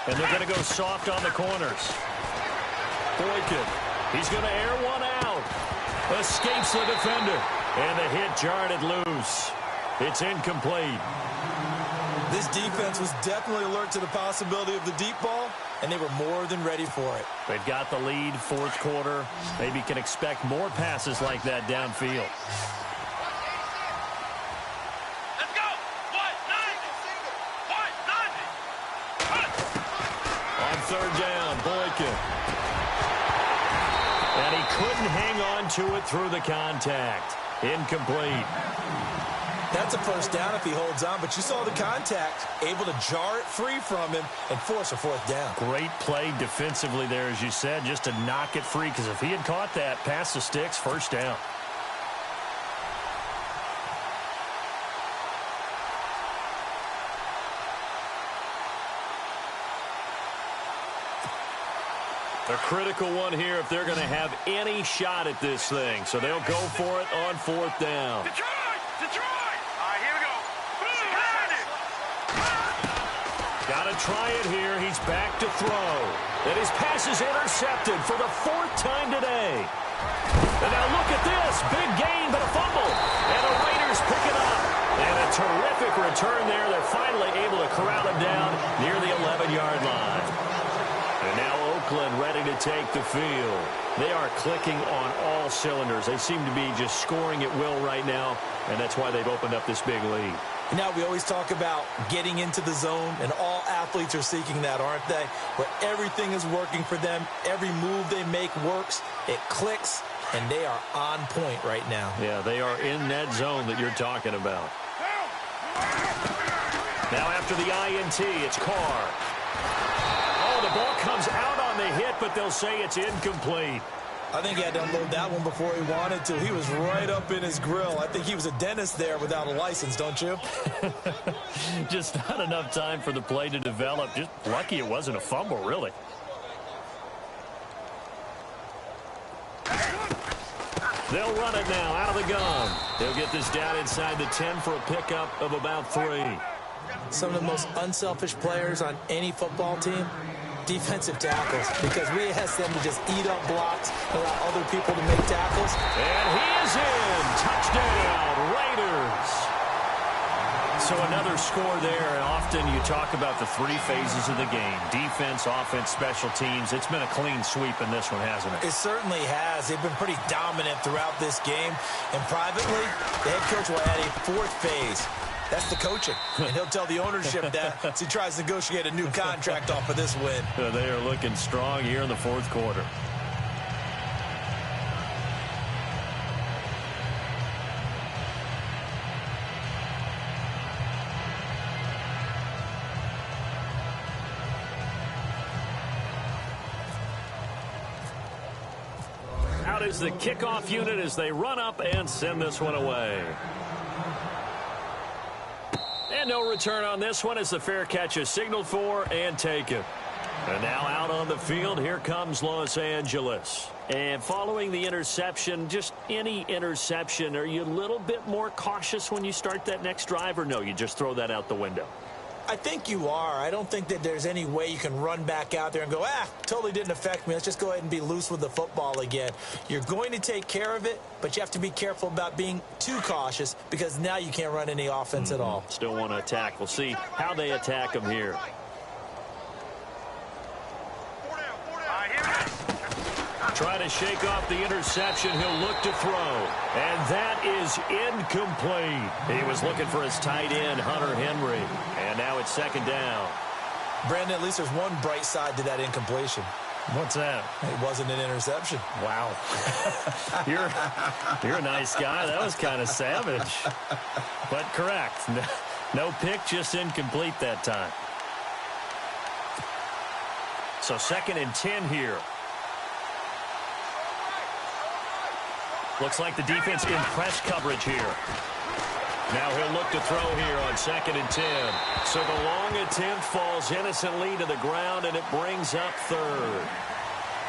And they're going to go soft on the corners. Boykin, he's going to air one out. Escapes the defender. And the hit jarred it loose. It's incomplete. This defense was definitely alert to the possibility of the deep ball, and they were more than ready for it. They've got the lead, fourth quarter. Maybe can expect more passes like that downfield. Let's go. 190. On third down, Boykin. And he couldn't hang on to it through the contact. Incomplete. That's a first down if he holds on, but you saw the contact, able to jar it free from him and force a fourth down. Great play defensively there, as you said, just to knock it free, because if he had caught that, past the sticks, first down. A critical one here if they're going to have any shot at this thing. So they'll go for it on fourth down. Detroit! All right, here we go. Got to try it here. He's back to throw. And his pass is intercepted for the fourth time today. And now look at this. Big gain, but a fumble. And the Raiders pick it up. And a terrific return there. They're finally able to corral him down near the 11-yard line. And now Oakland ready to take the field. They are clicking on all cylinders. They seem to be just scoring at will right now, and that's why they've opened up this big lead. Now, we always talk about getting into the zone, and all athletes are seeking that, aren't they? Where everything is working for them, every move they make works, it clicks, and they are on point right now. Yeah, they are in that zone that you're talking about. Now after the INT, it's Carr. Oh, the ball comes out on the hit, but they'll say it's incomplete. I think he had to unload that one before he wanted to. He was right up in his grill. I think he was a dentist there without a license, don't you? Just not enough time for the play to develop. Just lucky it wasn't a fumble, really. They'll run it now out of the gun. They'll get this down inside the 10 for a pickup of about 3. Some of the most unselfish players on any football team, defensive tackles, because we ask them to just eat up blocks, allow other people to make tackles. And he is in. Touchdown, Raiders. So another score there, and often you talk about the 3 phases of the game. Defense, offense, special teams. It's been a clean sweep in this one, hasn't it? It certainly has. They've been pretty dominant throughout this game. And privately, the head coach will add a 4th phase. That's the coaching. And he'll tell the ownership that as he tries to negotiate a new contract off of this win. They are looking strong here in the 4th quarter. Out is the kickoff unit as they run up and send this one away. And no return on this one as the fair catch is signaled for and taken. And now out on the field, here comes Los Angeles. And following the interception, just any interception, are you a little bit more cautious when you start that next drive, or no, you just throw that out the window? I think you are. I don't think that there's any way you can run back out there and go, totally didn't affect me. Let's just go ahead and be loose with the football again. You're going to take care of it, but you have to be careful about being too cautious because now you can't run any offense at all. Still want to attack. We'll see how they attack them here. Try to shake off the interception. He'll look to throw. And that is incomplete. He was looking for his tight end, Hunter Henry. And now it's 2nd down. Brandon, at least there's one bright side to that incompletion. What's that? It wasn't an interception. Wow. You're a nice guy. That was kind of savage. But correct. No pick, just incomplete that time. So 2nd and 10 here. Looks like the defense in press coverage here. Now he'll look to throw here on 2nd and 10. So the long attempt falls innocently to the ground, and it brings up 3rd.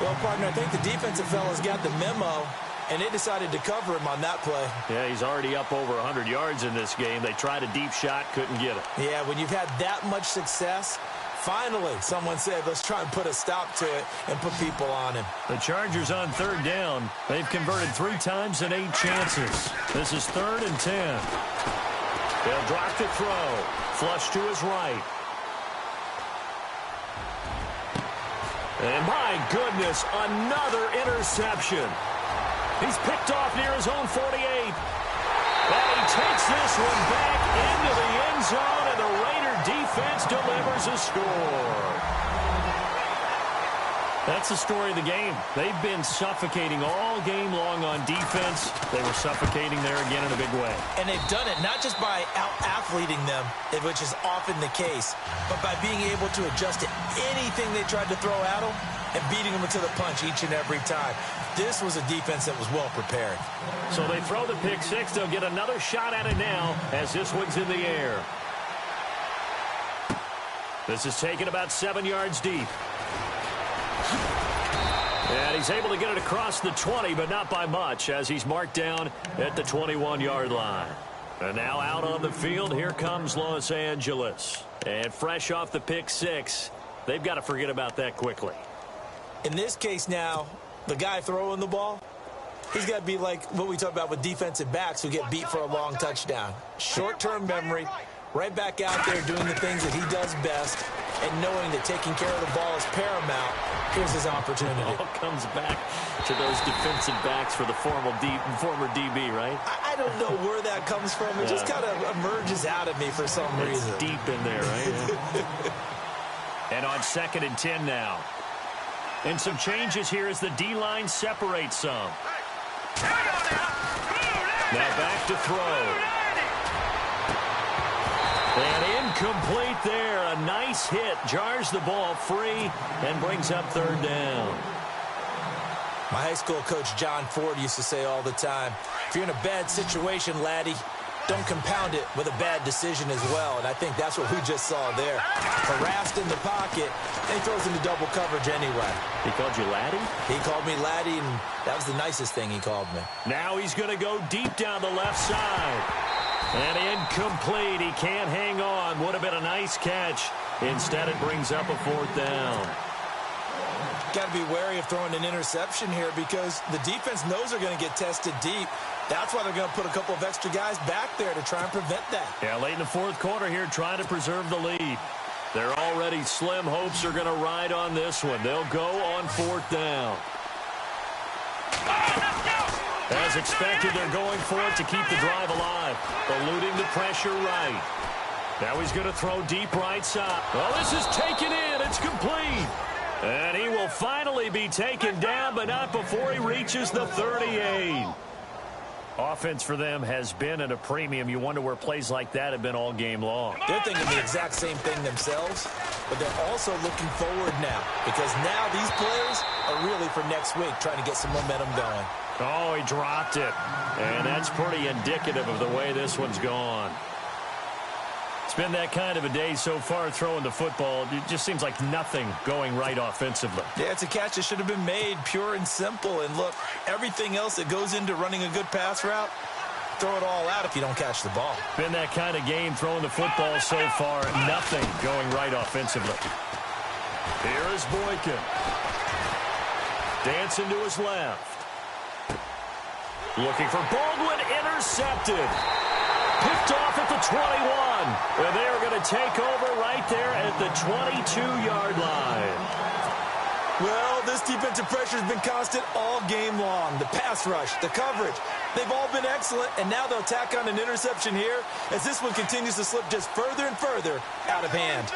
Well, partner, I think the defensive fellas got the memo, and they decided to cover him on that play. Yeah, he's already up over 100 yards in this game. They tried a deep shot, couldn't get it. Yeah, when you've had that much success, Finally, someone said, let's try and put a stop to it and put people on him. The Chargers on third down. They've converted 3 times in 8 chances. This is 3rd and 10. They'll drop to throw. Flush to his right. And my goodness, another interception. He's picked off near his own 48. And he takes this one back into the end zone, and the Raider defense delivers a score. That's the story of the game. They've been suffocating all game long on defense. They were suffocating there again in a big way. And they've done it not just by out-athleting them, which is often the case, but by being able to adjust to anything they tried to throw at them and beating them to the punch each and every time. This was a defense that was well prepared. So they throw the pick six. They'll get another shot at it now as this one's in the air. This is taken about 7 yards deep. And he's able to get it across the 20, but not by much, as he's marked down at the 21-yard line. And now out on the field, here comes Los Angeles. And fresh off the pick six, they've got to forget about that quickly. In this case now, the guy throwing the ball, he's got to be like what we talk about with defensive backs who get beat for a long touchdown. Short-term memory, right back out there doing the things that he does best, and knowing that taking care of the ball is paramount. Here's his opportunity. It all comes back to those defensive backs for the former DB, right? I don't know where that comes from. It just kind of emerges out of me for some reason. It's deep in there, right? And on 2nd and 10 now. And some changes here as the D-line separates some. Now back to throw. And incomplete there. A nice hit. Jars the ball free and brings up 3rd down. My high school coach, John Ford, used to say all the time, if you're in a bad situation, laddie, don't compound it with a bad decision as well. And I think that's what we just saw there. Harassed in the pocket, and he throws into double coverage anyway. He called you laddie? He called me laddie, and that was the nicest thing he called me. Now he's going to go deep down the left side. And incomplete. He can't hang on. Would have been a nice catch. Instead, it brings up a 4th down. Got to be wary of throwing an interception here because the defense knows they're going to get tested deep. That's why they're going to put a couple of extra guys back there to try and prevent that. Yeah, late in the 4th quarter here, trying to preserve the lead. Their already slim hopes are going to ride on this one. They'll go on 4th down. As expected, they're going for it to keep the drive alive. Eluding the pressure right. Now he's going to throw deep right side. Well, this is taken in. It's complete. And he will finally be taken down, but not before he reaches the 38. Offense for them has been at a premium. You wonder where plays like that have been all game long. They're thinking the exact same thing themselves, but they're also looking forward now because now these players are really for next week trying to get some momentum going. Oh, he dropped it. And that's pretty indicative of the way this one's gone. It's been that kind of a day so far throwing the football. It just seems like nothing going right offensively. Yeah, it's a catch that should have been made, pure and simple. And look, everything else that goes into running a good pass route, throw it all out if you don't catch the ball. Been that kind of game throwing the football so far. Nothing going right offensively. Here is Boykin. Dancing to his left. Looking for Baldwin, intercepted. Picked off at the 21. And they are going to take over right there at the 22-yard line. Well, this defensive pressure has been constant all game long. The pass rush, the coverage, they've all been excellent. And now they'll tack on an interception here as this one continues to slip just further and further out of hand.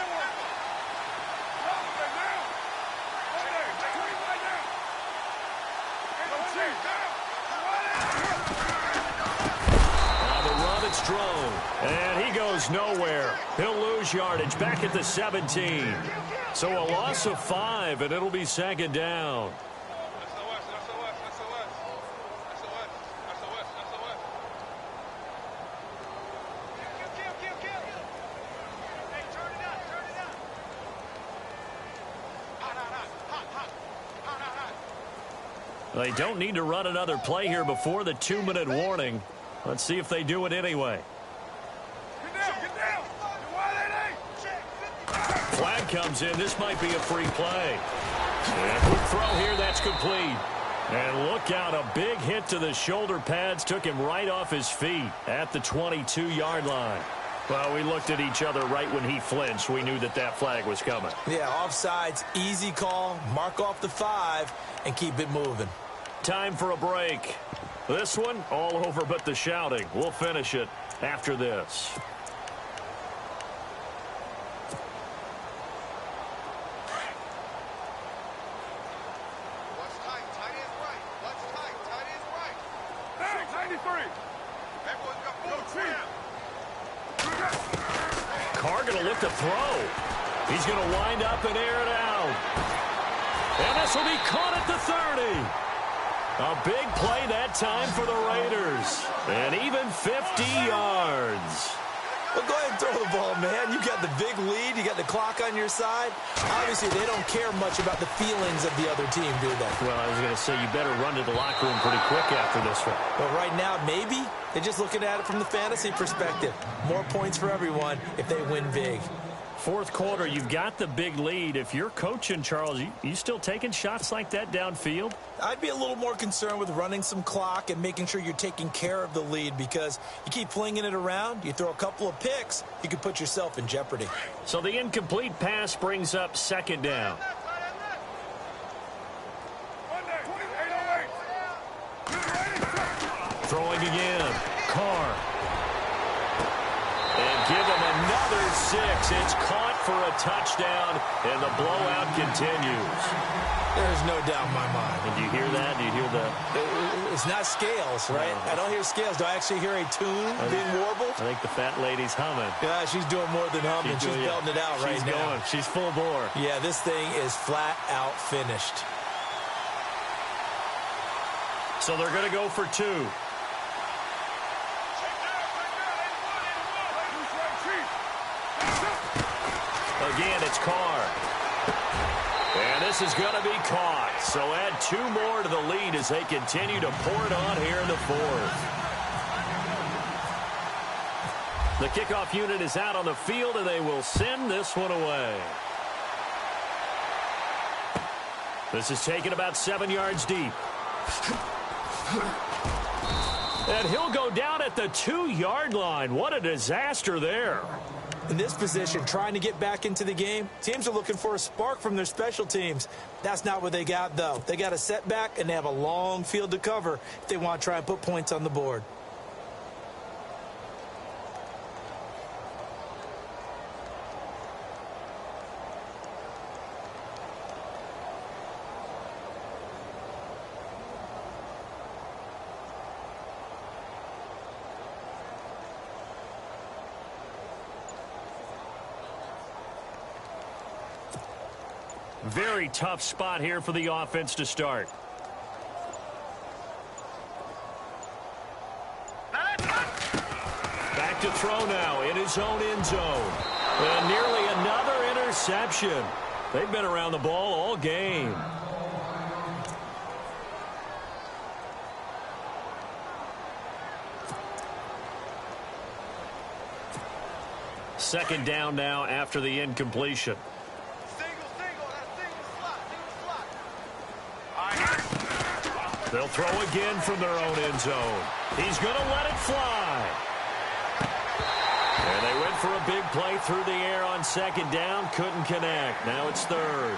Strong, and he goes nowhere. He'll lose yardage back at the 17. So a loss of 5, and it'll be 2nd down. They don't need to run another play here before the 2-minute warning. Let's see if they do it anyway. Flag comes in. This might be a free play. And a quick throw here. That's complete. And look out. A big hit to the shoulder pads. Took him right off his feet at the 22-yard line. Well, we looked at each other right when he flinched. We knew that that flag was coming. Yeah, offsides, easy call. Mark off the 5 and keep it moving. Time for a break. This one, all over but the shouting. We'll finish it after this. What's tight? Tight is right. What's tight? Tight is right. Hey, 93. Everyone's got full trim. Carr going to look to throw. He's going to wind up and air it out. And this will be caught at the 30. A big play that time for the Raiders. And even 50 yards. Well, go ahead and throw the ball, man. You got the big lead. You got the clock on your side. Obviously, they don't care much about the feelings of the other team, do they? Well, I was going to say, you better run to the locker room pretty quick after this one. But right now, maybe they're just looking at it from the fantasy perspective. More points for everyone if they win big. Fourth quarter, you've got the big lead. If you're coaching, Charles, you still taking shots like that downfield? I'd be a little more concerned with running some clock and making sure you're taking care of the lead, because you keep flinging it around, you throw a couple of picks, you could put yourself in jeopardy. So the incomplete pass brings up second down. Throwing again. Carr. And give him another 6. It's caught for a touchdown, and the blowout continues. There's no doubt in my mind. And do you hear that? Do you hear the... It's not scales, right? I don't hear scales. Do I actually hear a tune being warbled? I think the fat lady's humming. Yeah, she's doing more than humming. She's belting it out right now. Going. She's full bore. Yeah, this thing is flat out finished. So they're going to go for 2. Again, it's Carr. And this is going to be caught. So add 2 more to the lead as they continue to pour it on here in the 4th. The kickoff unit is out on the field, and they will send this one away. This is taken about 7 yards deep. And he'll go down at the 2-yard line. What a disaster there. In this position, trying to get back into the game, teams are looking for a spark from their special teams. That's not what they got, though. They got a setback, and they have a long field to cover if they want to try and put points on the board. Very tough spot here for the offense to start. Back to throw now in his own end zone. And nearly another interception. They've been around the ball all game. Second down now after the incompletion. They'll throw again from their own end zone. He's going to let it fly. And they went for a big play through the air on second down. Couldn't connect. Now it's third.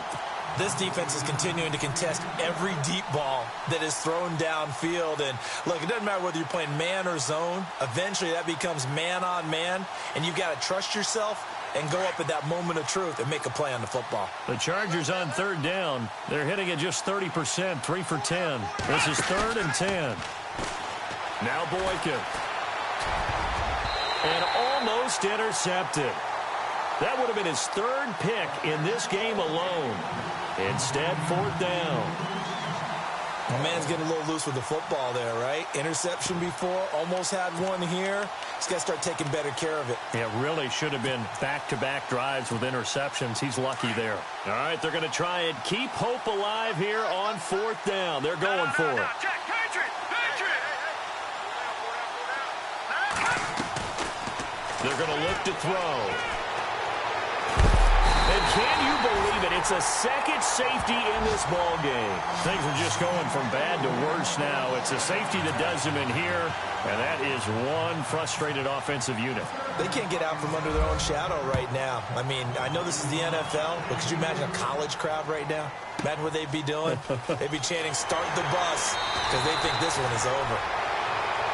This defense is continuing to contest every deep ball that is thrown downfield. And, look, it doesn't matter whether you're playing man or zone. Eventually that becomes man on man, and you've got to trust yourself and go up at that moment of truth and make a play on the football. The Chargers on third down. They're hitting at just 30%, 3 for 10. This is 3rd and 10. Now Boykin. And almost intercepted. That would have been his 3rd pick in this game alone. Instead, 4th down. My man's getting a little loose with the football there, right? Interception before, almost had one here. He's got to start taking better care of it. It really should have been back-to-back drives with interceptions. He's lucky there. All right, they're going to try and keep hope alive here on 4th down. They're going for it. They're going to look to throw. And can you believe it? It's a second safety in this ball game. Things are just going from bad to worse now. It's a safety that does them in here, and that is one frustrated offensive unit. They can't get out from under their own shadow right now. I mean, I know this is the NFL, but could you imagine a college crowd right now? Imagine what they'd be doing. They'd be chanting, "Start the bus," because they think this one is over.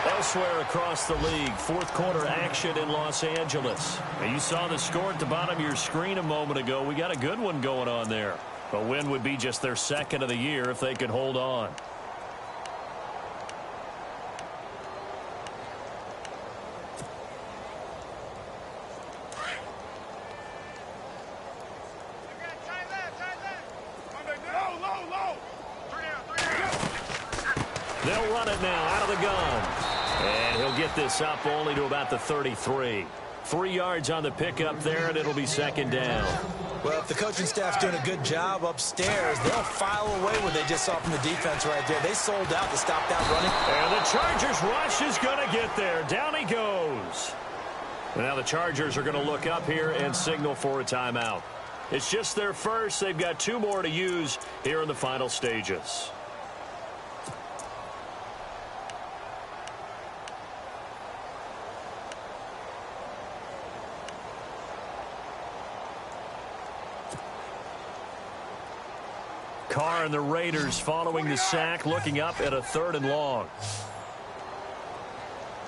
Elsewhere across the league, fourth quarter action in Los Angeles. Now, you saw the score at the bottom of your screen a moment ago. We got a good one going on there. A win would be just their second of the year if they could hold on. They'll run it now out of the gun. And he'll get this up only to about the 33. 3 yards on the pickup there, and it'll be second down. Well, if the coaching staff's doing a good job upstairs, they'll file away what they just saw from the defense right there. They sold out to stop that running. And the Chargers rush is going to get there. Down he goes. Now the Chargers are going to look up here and signal for a timeout. It's just their first. They've got 2 more to use here in the final stages. Carr and the Raiders following the sack, looking up at a 3rd and long.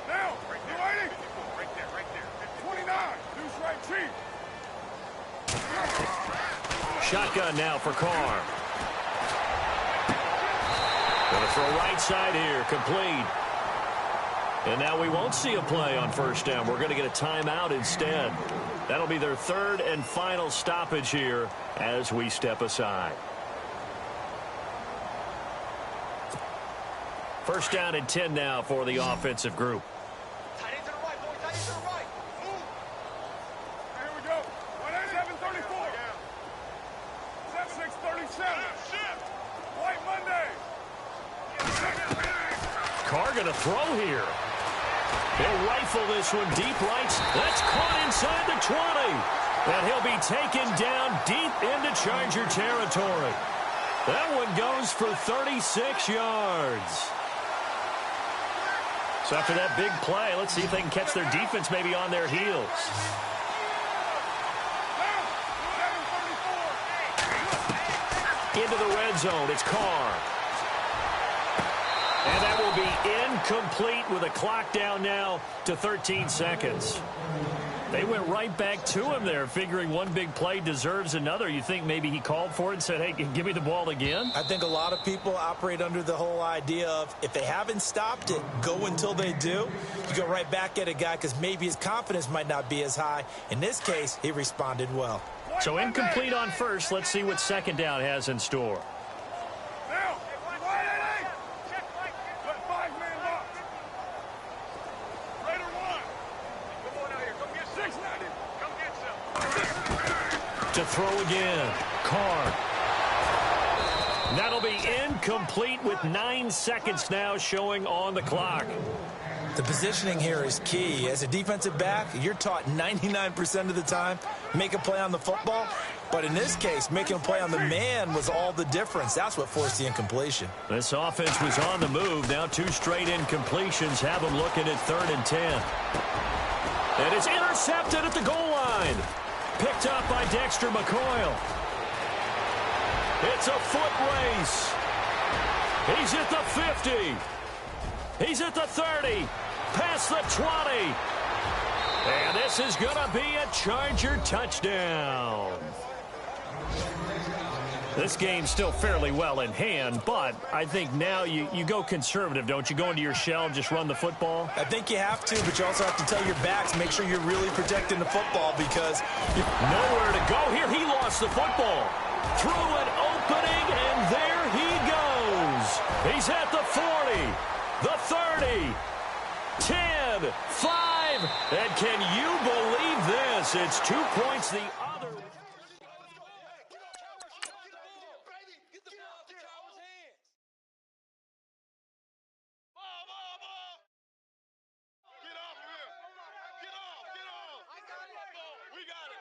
Now, right there. 29, loose right cheek. Shotgun now for Carr. Going to throw right side here, complete. And now we won't see a play on first down. We're going to get a timeout instead. That'll be their 3rd and final stoppage here as we step aside. First down and 10 now for the offensive group. Tight end to the right, boy. Tight end to the right. Move. Here we go. 734. 7637. White Monday. Carr going to throw here. He'll rifle this one deep right. That's caught inside the 20. And he'll be taken down deep into Charger territory. That one goes for 36 yards. So after that big play, let's see if they can catch their defense maybe on their heels. Into the red zone, it's Carr. And that will be incomplete with a clock down now to 13 seconds. They went right back to him there, figuring one big play deserves another. You think maybe he called for it and said, hey, give me the ball again? I think a lot of people operate under the whole idea of if they haven't stopped it, go until they do. You go right back at a guy because maybe his confidence might not be as high. In this case, he responded well. So incomplete on first. Let's see what second down has in store. Now, check right. Let 5-man box. Raider 1. Come on out here. Come get 690. Come get some. To throw again. Carr. That'll be incomplete with 9 seconds now showing on the clock. The positioning here is key. As a defensive back, you're taught 99% of the time, make a play on the football. But in this case, making a play on the man was all the difference. That's what forced the incompletion. This offense was on the move. Now 2 straight incompletions have them looking at 3rd and 10. And it's intercepted at the goal line. Picked up by Dexter McCoyle. It's a foot race. He's at the 50. He's at the 30. Past the 20. And this is going to be a Charger touchdown. This game's still fairly well in hand, but I think now you go conservative, don't you? Go into your shell and just run the football? I think you have to, but you also have to tell your backs, make sure you're really protecting the football because nowhere to go here. He lost the football. Through an opening, and there he goes. He's at the 40, the 30, 10, 5. And can you believe this? It's 2 points the other way. Get off of here. Get off. We got it.